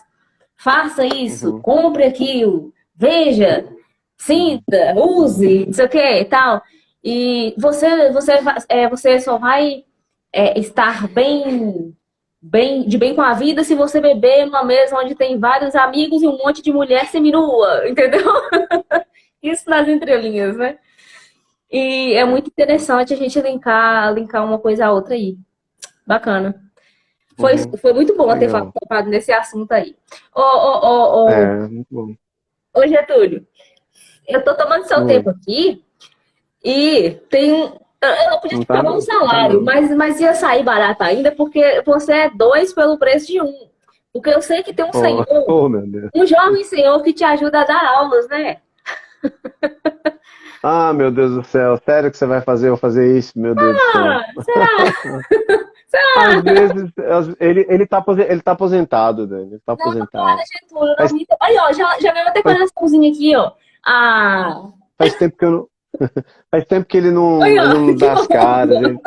Speaker 1: Faça isso,
Speaker 2: Uhum.
Speaker 1: compre aquilo, veja, sinta, use, não sei o que e tal. E você só vai estar de bem com a vida se você beber numa mesa onde tem vários amigos e um monte de mulher seminua, entendeu? Isso nas entrelinhas, né? E é muito interessante a gente linkar uma coisa à outra aí. Bacana. Foi muito bom ter
Speaker 2: Legal.
Speaker 1: tocado nesse assunto aí. Ô,
Speaker 2: Muito bom.
Speaker 1: Getúlio, eu tô tomando seu
Speaker 2: Oi.
Speaker 1: tempo aqui e tem. Eu não podia
Speaker 2: Não
Speaker 1: te
Speaker 2: tá
Speaker 1: pagar um
Speaker 2: não, não tá
Speaker 1: salário,
Speaker 2: não.
Speaker 1: mas ia sair barato ainda, porque você é dois pelo preço de um. Porque eu sei que tem um
Speaker 2: Oh,
Speaker 1: senhor,
Speaker 2: oh, meu Deus.
Speaker 1: um jovem senhor que te ajuda a dar aulas, né?
Speaker 2: Ah, meu Deus do céu. Sério que você vai fazer eu fazer isso? Meu Deus do céu.
Speaker 1: Ah, será?
Speaker 2: Às vezes, ele tá aposentado, Dani. Ele tá
Speaker 1: Não, para,
Speaker 2: aposentado.
Speaker 1: Getúlio, não
Speaker 2: Faz,
Speaker 1: me... Aí, ó, já ganhou até
Speaker 2: faz,
Speaker 1: coraçãozinho aqui, ó. Ah,
Speaker 2: faz tempo que eu não, faz tempo que
Speaker 1: aí,
Speaker 2: ele
Speaker 1: ó,
Speaker 2: não
Speaker 1: que
Speaker 2: dá as caras.
Speaker 1: bom.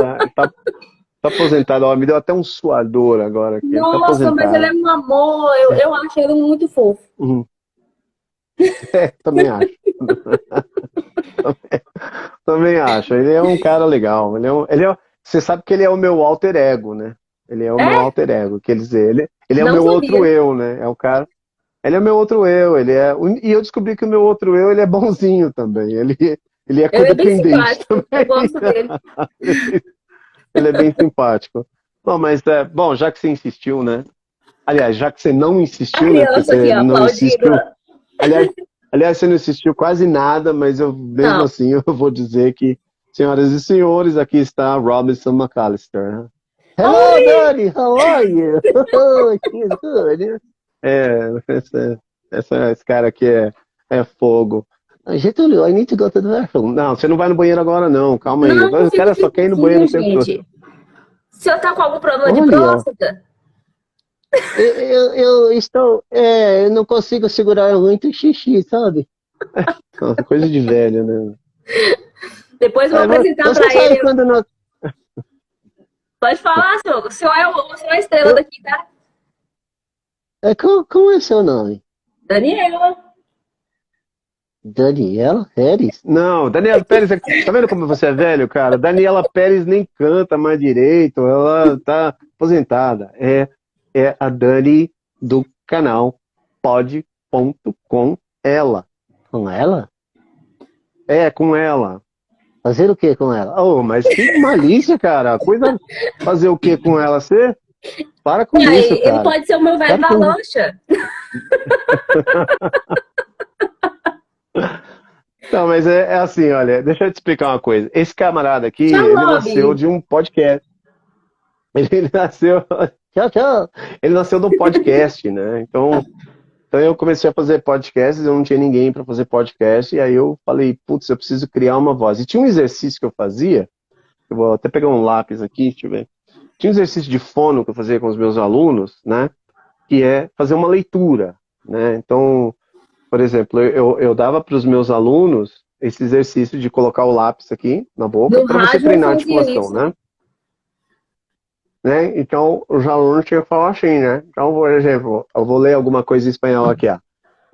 Speaker 2: Tá aposentado. Ó, me deu até um suador agora aqui. Ele tá
Speaker 1: Nossa, mas ele é
Speaker 2: aposentado.
Speaker 1: um amor. Eu acho ele muito fofo.
Speaker 2: Uhum. Também acho. Também acho. Ele é um cara legal. Você sabe que ele é o meu alter ego, né? Ele é o meu
Speaker 1: É?
Speaker 2: alter ego. Quer dizer, ele é o
Speaker 1: Não
Speaker 2: meu outro
Speaker 1: sabia.
Speaker 2: eu, né? É o cara. Ele é o meu outro eu. E eu descobri que o meu outro eu, ele é bonzinho também. Ele é
Speaker 1: Ele é bem
Speaker 2: codependente
Speaker 1: simpático. Eu
Speaker 2: também.
Speaker 1: gosto dele.
Speaker 2: Ele é bem simpático. Bom, mas bom, já que você insistiu, né? Aliás, já que você não
Speaker 1: A
Speaker 2: insistiu, né? Porque
Speaker 1: criança
Speaker 2: você
Speaker 1: aqui, ó,
Speaker 2: não
Speaker 1: aplaudindo.
Speaker 2: insistiu. Aliás, aliás, você não insistiu quase nada, mas eu mesmo
Speaker 1: Não.
Speaker 2: assim eu vou dizer que, senhoras e senhores, aqui está Robinson McAllister. Hello,
Speaker 1: Oi!
Speaker 2: Daddy, how are you? Oh, she's good. É, esse cara aqui é fogo. Getúlio, I need to go to the bathroom. Não, você não vai no banheiro agora, não. Calma aí.
Speaker 1: Não,
Speaker 2: O
Speaker 1: fica
Speaker 2: cara
Speaker 1: aqui
Speaker 2: só
Speaker 1: um
Speaker 2: quer ir no banheiro
Speaker 1: pouquinho,
Speaker 2: o tempo todo.
Speaker 1: gente. O senhor tá com algum problema de
Speaker 2: Olha,
Speaker 1: próstata?
Speaker 2: eu não consigo segurar muito xixi, sabe? Coisa de velho, né?
Speaker 1: Depois eu vou apresentar
Speaker 2: Você
Speaker 1: pra
Speaker 2: sabe
Speaker 1: ele.
Speaker 2: quando nós.
Speaker 1: Pode falar, senhor. O senhor é a estrela
Speaker 2: Eu,
Speaker 1: daqui, tá?
Speaker 2: como é seu nome?
Speaker 1: Daniela.
Speaker 2: Daniela Pérez? Não, Daniela Pérez, tá vendo como você é velho, cara? Daniela Pérez nem canta mais direito, ela tá aposentada. É a Dani do canal pod.com ela. Com ela? É, com ela. Fazer o que com ela? Oh, mas que malícia, cara. Fazer o que com ela? Você para com isso,
Speaker 1: Aí, ele
Speaker 2: cara.
Speaker 1: pode ser o meu velho
Speaker 2: Para
Speaker 1: da
Speaker 2: com isso.
Speaker 1: lancha.
Speaker 2: Não, mas é assim, olha, deixa eu te explicar uma coisa. Esse camarada aqui,
Speaker 1: Tchau,
Speaker 2: ele nasceu
Speaker 1: Rob.
Speaker 2: de um podcast. Ele nasceu. Tchau, tchau. Ele nasceu do podcast, né? Então eu comecei a fazer podcasts, eu não tinha ninguém para fazer podcast, e aí eu falei, putz, eu preciso criar uma voz. E tinha um exercício que eu fazia, eu vou até pegar um lápis aqui, deixa eu ver. Tinha um exercício de fono que eu fazia com os meus alunos, né? Que é fazer uma leitura, né? Então, por exemplo, eu dava para os meus alunos esse exercício de colocar o lápis aqui na boca
Speaker 1: No
Speaker 2: para você
Speaker 1: rádio eu
Speaker 2: treinar a
Speaker 1: fazia
Speaker 2: articulação,
Speaker 1: isso.
Speaker 2: né? Então, os alunos tinham que falar assim, né? Então, por exemplo, eu vou ler alguma coisa em espanhol aqui, ó.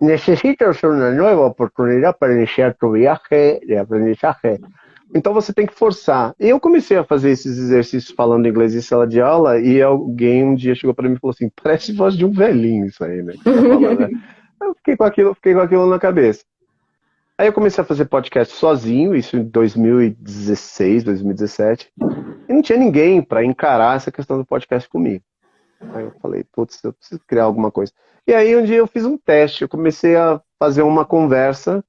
Speaker 2: Necesitas uma nova oportunidade para iniciar tu viaje de aprendizaje. Então você tem que forçar. Eu comecei a fazer esses exercícios falando inglês em sala de aula e alguém um dia chegou para mim e falou assim, parece voz de um velhinho isso aí, né? Que tá falando, né? Eu fiquei com aquilo na cabeça. Aí eu comecei a fazer podcast sozinho, isso em 2016, 2017, e não tinha ninguém para encarar essa questão do podcast comigo. Aí eu falei, putz, eu preciso criar alguma coisa. E aí um dia eu fiz um teste, eu comecei a fazer uma conversa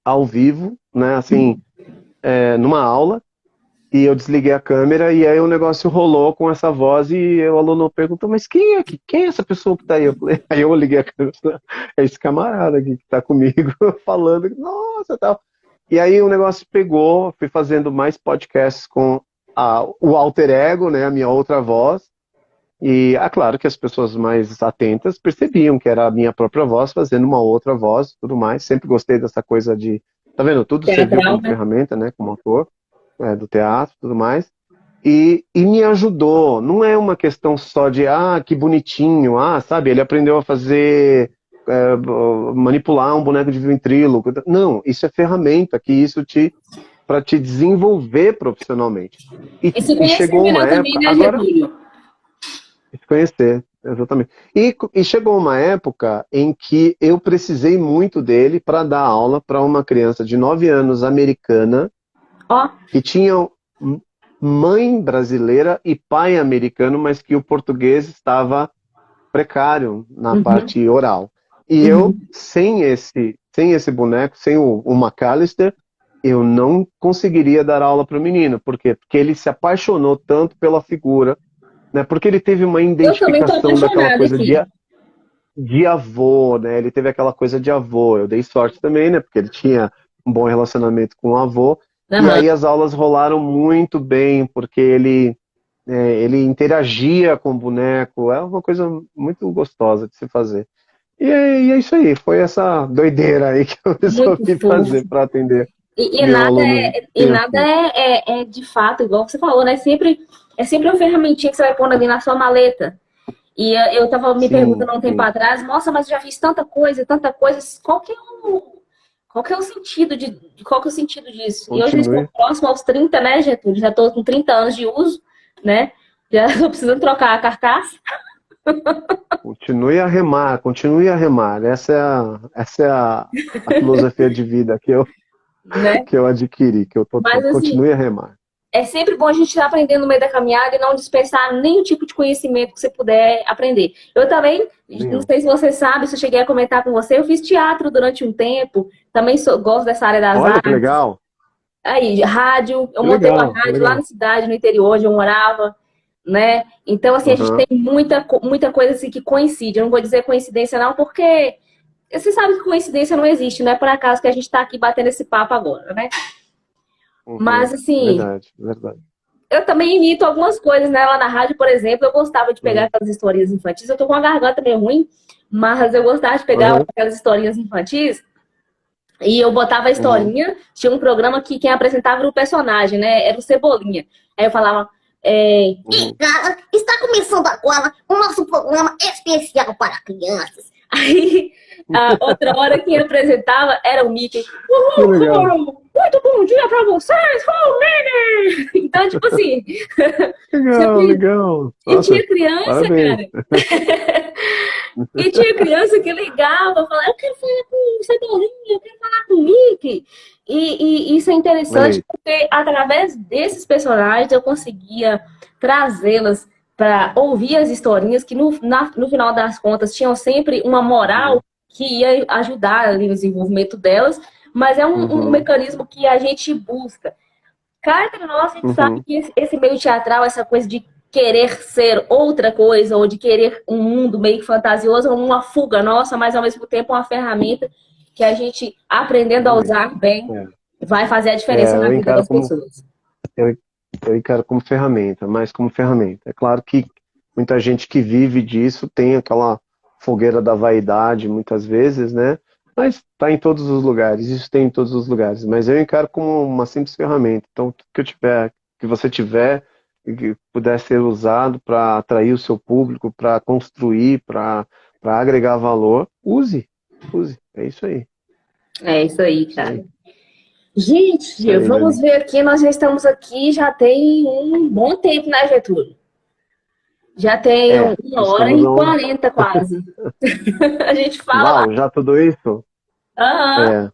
Speaker 2: ao vivo, né, assim, numa aula, e eu desliguei a câmera, e aí o negócio rolou com essa voz, e o aluno perguntou, mas quem é essa pessoa que tá aí? Aí eu liguei a câmera, é esse camarada aqui que tá comigo, falando, nossa, tal. E aí o negócio pegou, fui fazendo mais podcasts com o alter ego, né, a minha outra voz, e claro que as pessoas mais atentas percebiam que era a minha própria voz fazendo uma outra voz, tudo mais. Sempre gostei dessa coisa de, tá vendo? Tudo serviu
Speaker 1: Teatral,
Speaker 2: como
Speaker 1: né?
Speaker 2: ferramenta, né? Como ator, do teatro, tudo mais. E me ajudou. Não é uma questão só de, que bonitinho, sabe? Ele aprendeu a fazer, manipular um boneco de ventríloco. Não, isso é ferramenta que isso para te desenvolver profissionalmente.
Speaker 1: E se
Speaker 2: E
Speaker 1: conhecer
Speaker 2: chegou uma
Speaker 1: melhor também,
Speaker 2: época,
Speaker 1: né,
Speaker 2: agora
Speaker 1: Getúlio?
Speaker 2: se conhecer, exatamente. E chegou uma época em que eu precisei muito dele para dar aula para uma criança de 9 anos americana
Speaker 1: Ó,
Speaker 2: que tinha mãe brasileira e pai americano, mas que o português estava precário na
Speaker 1: uhum,
Speaker 2: parte oral. E eu,
Speaker 1: uhum.
Speaker 2: sem esse boneco, sem o McAllister, eu não conseguiria dar aula para o menino. Por quê? Porque ele se apaixonou tanto pela figura, né? Porque ele teve uma
Speaker 1: Eu também tô
Speaker 2: identificação daquela
Speaker 1: apaixonada
Speaker 2: coisa
Speaker 1: aqui.
Speaker 2: de avô, né? Ele teve aquela coisa de avô. Eu dei sorte também, né? Porque ele tinha um bom relacionamento com o avô. E
Speaker 1: Aham.
Speaker 2: aí as aulas rolaram muito bem, porque ele interagia com o boneco. É uma coisa muito gostosa de se fazer. E é isso aí. Foi essa doideira aí que eu
Speaker 1: Muito
Speaker 2: resolvi fazer
Speaker 1: fofo.
Speaker 2: para atender
Speaker 1: E
Speaker 2: meu
Speaker 1: nada
Speaker 2: aluno
Speaker 1: e nada
Speaker 2: criancinha.
Speaker 1: é de fato, igual você falou, né? É sempre uma ferramentinha que você vai pondo ali na sua maleta. E eu tava me
Speaker 2: Sim,
Speaker 1: perguntando há um tempo
Speaker 2: sim.
Speaker 1: atrás, nossa, mas eu já fiz tanta coisa, qual que é o sentido qual que é o sentido disso? E hoje eu estou
Speaker 2: Continue.
Speaker 1: próximo aos 30, né, Getúlio? Já estou com 30 anos de uso, né? Já estou precisando trocar a carcaça,
Speaker 2: Continue a remar, continue a remar. Essa é a filosofia de vida que eu,
Speaker 1: né?
Speaker 2: que eu adquiri, que eu tô
Speaker 1: Mas
Speaker 2: tendo.
Speaker 1: assim,
Speaker 2: Continue a remar.
Speaker 1: é sempre bom a gente estar aprendendo no meio da caminhada e não dispensar nenhum tipo de conhecimento que você puder aprender. Eu também, não
Speaker 2: Nenhum.
Speaker 1: sei se você sabe, se eu cheguei a comentar com você, eu fiz teatro durante um tempo, também gosto dessa área das
Speaker 2: Olha que
Speaker 1: artes.
Speaker 2: legal.
Speaker 1: Aí, rádio, eu
Speaker 2: Que
Speaker 1: montei uma
Speaker 2: legal, que
Speaker 1: rádio lá na
Speaker 2: legal.
Speaker 1: cidade, no interior onde eu morava, né? Então, assim, a gente
Speaker 2: Aham.
Speaker 1: tem muita coisa assim que coincide. Eu não vou dizer coincidência não, porque você sabe que coincidência não existe, não é por acaso que a gente está aqui batendo esse papo agora, né?
Speaker 2: Uhum.
Speaker 1: Mas, assim,
Speaker 2: Verdade, verdade.
Speaker 1: eu também imito algumas coisas, né? Lá na rádio, por exemplo, eu gostava de pegar
Speaker 2: Uhum.
Speaker 1: aquelas historinhas infantis. Eu tô com uma garganta meio ruim, mas eu gostava de pegar
Speaker 2: Uhum.
Speaker 1: aquelas historinhas infantis e eu botava a
Speaker 2: Uhum.
Speaker 1: historinha. Tinha um programa que quem apresentava era o personagem, né? Era o Cebolinha. Aí eu falava,
Speaker 2: Uhum.
Speaker 3: Cara, está começando agora o nosso programa especial para crianças.
Speaker 1: aí, a outra hora quem apresentava era o Mickey.
Speaker 2: Que legal.
Speaker 1: Muito bom dia pra vocês, Nene! Então, tipo assim,
Speaker 2: Legal,
Speaker 1: sempre...
Speaker 2: legal.
Speaker 1: E
Speaker 2: Nossa,
Speaker 1: tinha criança,
Speaker 2: parabéns.
Speaker 1: cara. E tinha criança que ligava, falava, eu quero falar com o Cebolinha, eu quero falar com o Mickey. E isso é
Speaker 2: Olha
Speaker 1: interessante
Speaker 2: aí.
Speaker 1: porque através desses personagens eu conseguia trazê-las para ouvir as historinhas que no final das contas tinham sempre uma moral
Speaker 2: Uhum.
Speaker 1: que ia ajudar ali no desenvolvimento delas, mas é um
Speaker 2: Uhum.
Speaker 1: mecanismo que a gente busca. Cá entre nós, a gente sabe
Speaker 2: Uhum.
Speaker 1: que esse meio teatral, essa coisa de querer ser outra coisa, ou de querer um mundo meio que fantasioso, é uma fuga nossa, mas ao mesmo tempo é uma ferramenta que a gente, aprendendo a
Speaker 2: Exatamente.
Speaker 1: usar bem,
Speaker 2: É.
Speaker 1: vai fazer a diferença
Speaker 2: É,
Speaker 1: na
Speaker 2: eu
Speaker 1: vida
Speaker 2: encaro
Speaker 1: das
Speaker 2: como
Speaker 1: pessoas.
Speaker 2: eu, eu encaro como ferramenta, mais como ferramenta. É claro que muita gente que vive disso tem aquela fogueira da vaidade, muitas vezes, né? Mas está em todos os lugares, isso tem em todos os lugares. Mas eu encaro como uma simples ferramenta. Então, tudo que você tiver, e que puder ser usado para atrair o seu público, para construir, para agregar valor, use, use. É isso aí,
Speaker 1: É isso aí,
Speaker 2: isso aí,
Speaker 1: cara.
Speaker 2: isso
Speaker 1: Gente,
Speaker 2: aí,
Speaker 1: vamos
Speaker 2: Dani.
Speaker 1: ver aqui, nós já estamos aqui, já tem um bom tempo, né, Getúlio? Já tem
Speaker 2: É,
Speaker 1: 1 hora
Speaker 2: estamos
Speaker 1: e 40 quase. A gente fala lá.
Speaker 2: Uau, já tudo isso?
Speaker 1: Aham.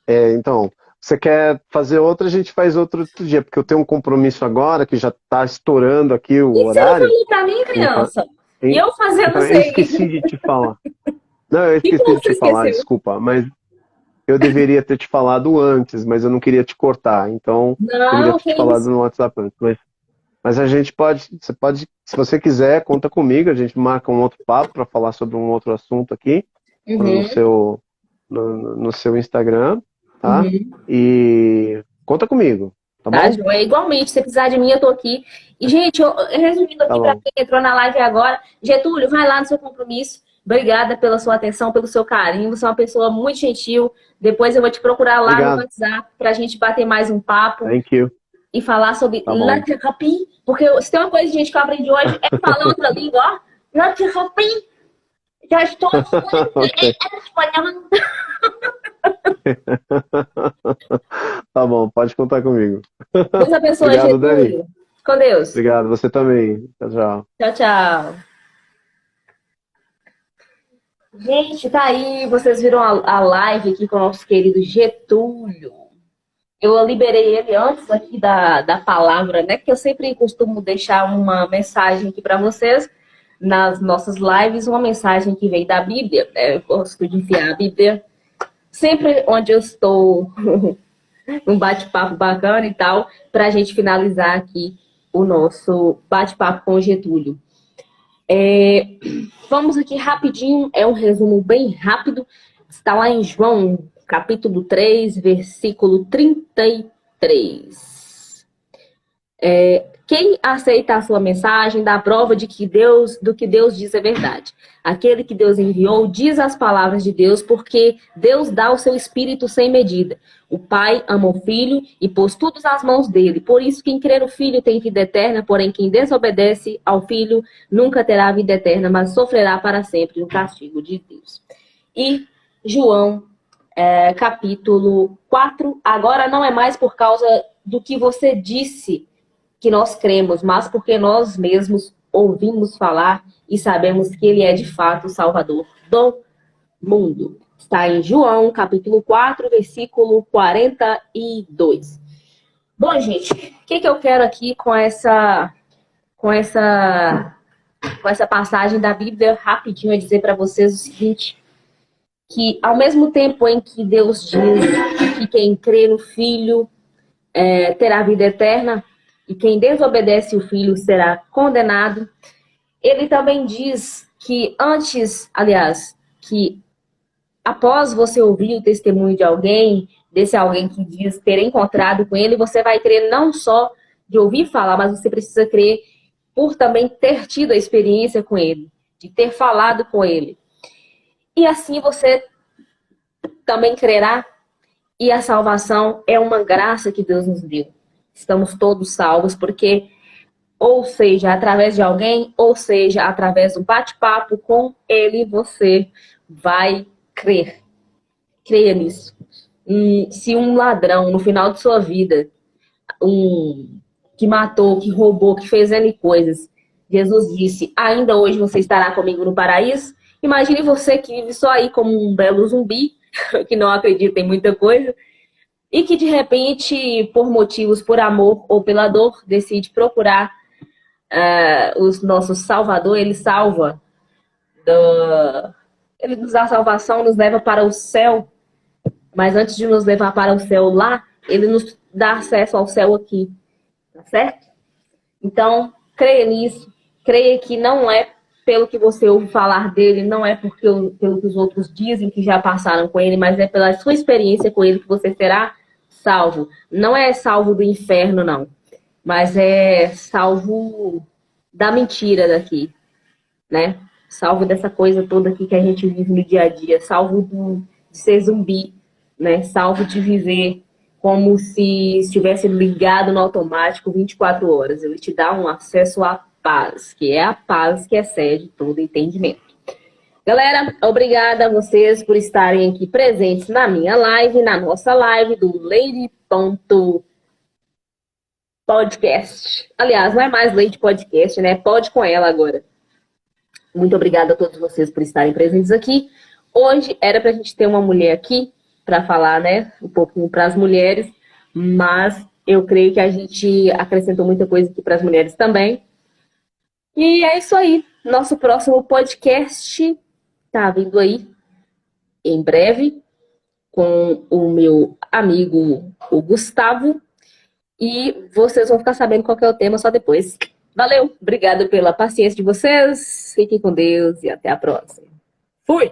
Speaker 2: É, então, você quer fazer outra, a gente faz outro dia, porque eu tenho um compromisso agora que já está estourando aqui o
Speaker 1: E você não
Speaker 2: horário.
Speaker 1: falou pra mim,
Speaker 2: Então,
Speaker 1: criança? E
Speaker 2: em-
Speaker 1: eu fazendo
Speaker 2: então eu
Speaker 1: sei.
Speaker 2: esqueci de te falar. Não, eu
Speaker 1: Que
Speaker 2: esqueci
Speaker 1: bom
Speaker 2: de
Speaker 1: que você
Speaker 2: te falar,
Speaker 1: esqueceu.
Speaker 2: desculpa, mas eu deveria ter te falado antes, mas eu não queria te cortar, então deveria
Speaker 1: Não,
Speaker 2: ter
Speaker 1: que
Speaker 2: te falado
Speaker 1: isso.
Speaker 2: no WhatsApp antes. Mas a gente pode, se você quiser, conta comigo, a gente marca um outro papo para falar sobre um outro assunto aqui no
Speaker 1: Uhum,
Speaker 2: seu, no seu Instagram, tá?
Speaker 1: uhum.
Speaker 2: E conta comigo, tá
Speaker 1: Tá,
Speaker 2: bom?
Speaker 1: Joia? Igualmente, se precisar de mim, eu tô aqui. E, gente, resumindo
Speaker 2: Tá
Speaker 1: aqui para
Speaker 2: bom.
Speaker 1: quem entrou na live agora, Getúlio, vai lá no seu compromisso. Obrigada pela sua atenção, pelo seu carinho. Você é uma pessoa muito gentil. Depois eu vou te procurar lá no
Speaker 2: Obrigado.
Speaker 1: WhatsApp para a gente bater mais um papo
Speaker 2: Thank you.
Speaker 1: e falar sobre
Speaker 2: Tá bom.
Speaker 1: Latirapi. Porque se tem uma coisa, gente, que eu aprendi hoje é falar outra língua, ó. Latirapi. Já estou fluente
Speaker 2: Ok.
Speaker 1: em espanhol.
Speaker 2: Tá bom, pode contar comigo.
Speaker 1: Deus abençoe,
Speaker 2: Obrigado, Dani.
Speaker 1: Getúlio. Com Deus.
Speaker 2: Obrigado, você também. Tchau, tchau.
Speaker 1: Tchau, tchau. Gente, tá aí. Vocês viram a live aqui com o nosso querido Getúlio. Eu liberei ele antes aqui da palavra, né? Que eu sempre costumo deixar uma mensagem aqui para vocês nas nossas lives, uma mensagem que vem da Bíblia. Eu gosto de enfiar a Bíblia sempre onde eu estou, um bate-papo bacana e tal, para a gente finalizar aqui o nosso bate-papo com o Getúlio. Vamos aqui rapidinho, é um resumo bem rápido. Está lá em João, capítulo 3, versículo 33. Quem aceita a sua mensagem dá prova de que do que Deus diz é verdade. Aquele que Deus enviou diz as palavras de Deus, porque Deus dá o seu Espírito sem medida. O Pai ama o Filho e pôs tudo nas mãos dele. Por isso, quem crê no Filho tem vida eterna, porém quem desobedece ao Filho nunca terá vida eterna, mas sofrerá para sempre no castigo de Deus. E João, capítulo 4, agora não é mais por causa do que você disse que nós cremos, mas porque nós mesmos ouvimos falar e sabemos que ele é de fato o Salvador do mundo. Está em João, capítulo 4, versículo 42. Bom, gente, o que eu quero aqui com essa passagem da Bíblia rapidinho é dizer para vocês o seguinte, que ao mesmo tempo em que Deus diz que quem crê no Filho terá vida eterna, e quem desobedece o Filho será condenado, ele também diz que que após você ouvir o testemunho de alguém, desse alguém que diz ter encontrado com ele, você vai crer não só de ouvir falar, mas você precisa crer por também ter tido a experiência com ele, de ter falado com ele. E assim você também crerá, e a salvação é uma graça que Deus nos deu. Estamos todos salvos porque, ou seja, através de alguém, ou seja, através do bate-papo com ele, você vai crer. Creia nisso. Se um ladrão, no final de sua vida, que matou, que roubou, que fez N coisas, Jesus disse, ainda hoje você estará comigo no paraíso. Imagine você que vive só aí como um belo zumbi, que não acredita em muita coisa, e que de repente, por motivos, por amor ou pela dor, decide procurar o nosso Salvador. Ele salva, ele nos dá salvação, nos leva para o céu, mas antes de nos levar para o céu lá, ele nos dá acesso ao céu aqui, tá certo? Então, creia nisso, creia que não é pelo que você ouve falar dele, não é pelo que os outros dizem que já passaram com ele, mas é pela sua experiência com ele que você será salvo. Não é salvo do inferno, não. Mas é salvo da mentira daqui, né? Salvo dessa coisa toda aqui que a gente vive no dia a dia. Salvo de ser zumbi, né? Salvo de viver como se estivesse ligado no automático 24 horas. Ele te dá um acesso à paz, que é a paz que excede todo entendimento. Galera, obrigada a vocês por estarem aqui presentes na minha live, na nossa live do Lady.podcast. Aliás, não é mais Lady Podcast, né? Pode com ela agora. Muito obrigada a todos vocês por estarem presentes aqui. Hoje era pra gente ter uma mulher aqui para falar, né? Um pouquinho para as mulheres, mas eu creio que a gente acrescentou muita coisa aqui para as mulheres também. E é isso aí. Nosso próximo podcast tá vindo aí em breve com o meu amigo, o Gustavo. E vocês vão ficar sabendo qual que é o tema só depois. Valeu! Obrigada pela paciência de vocês. Fiquem com Deus e até a próxima. Fui!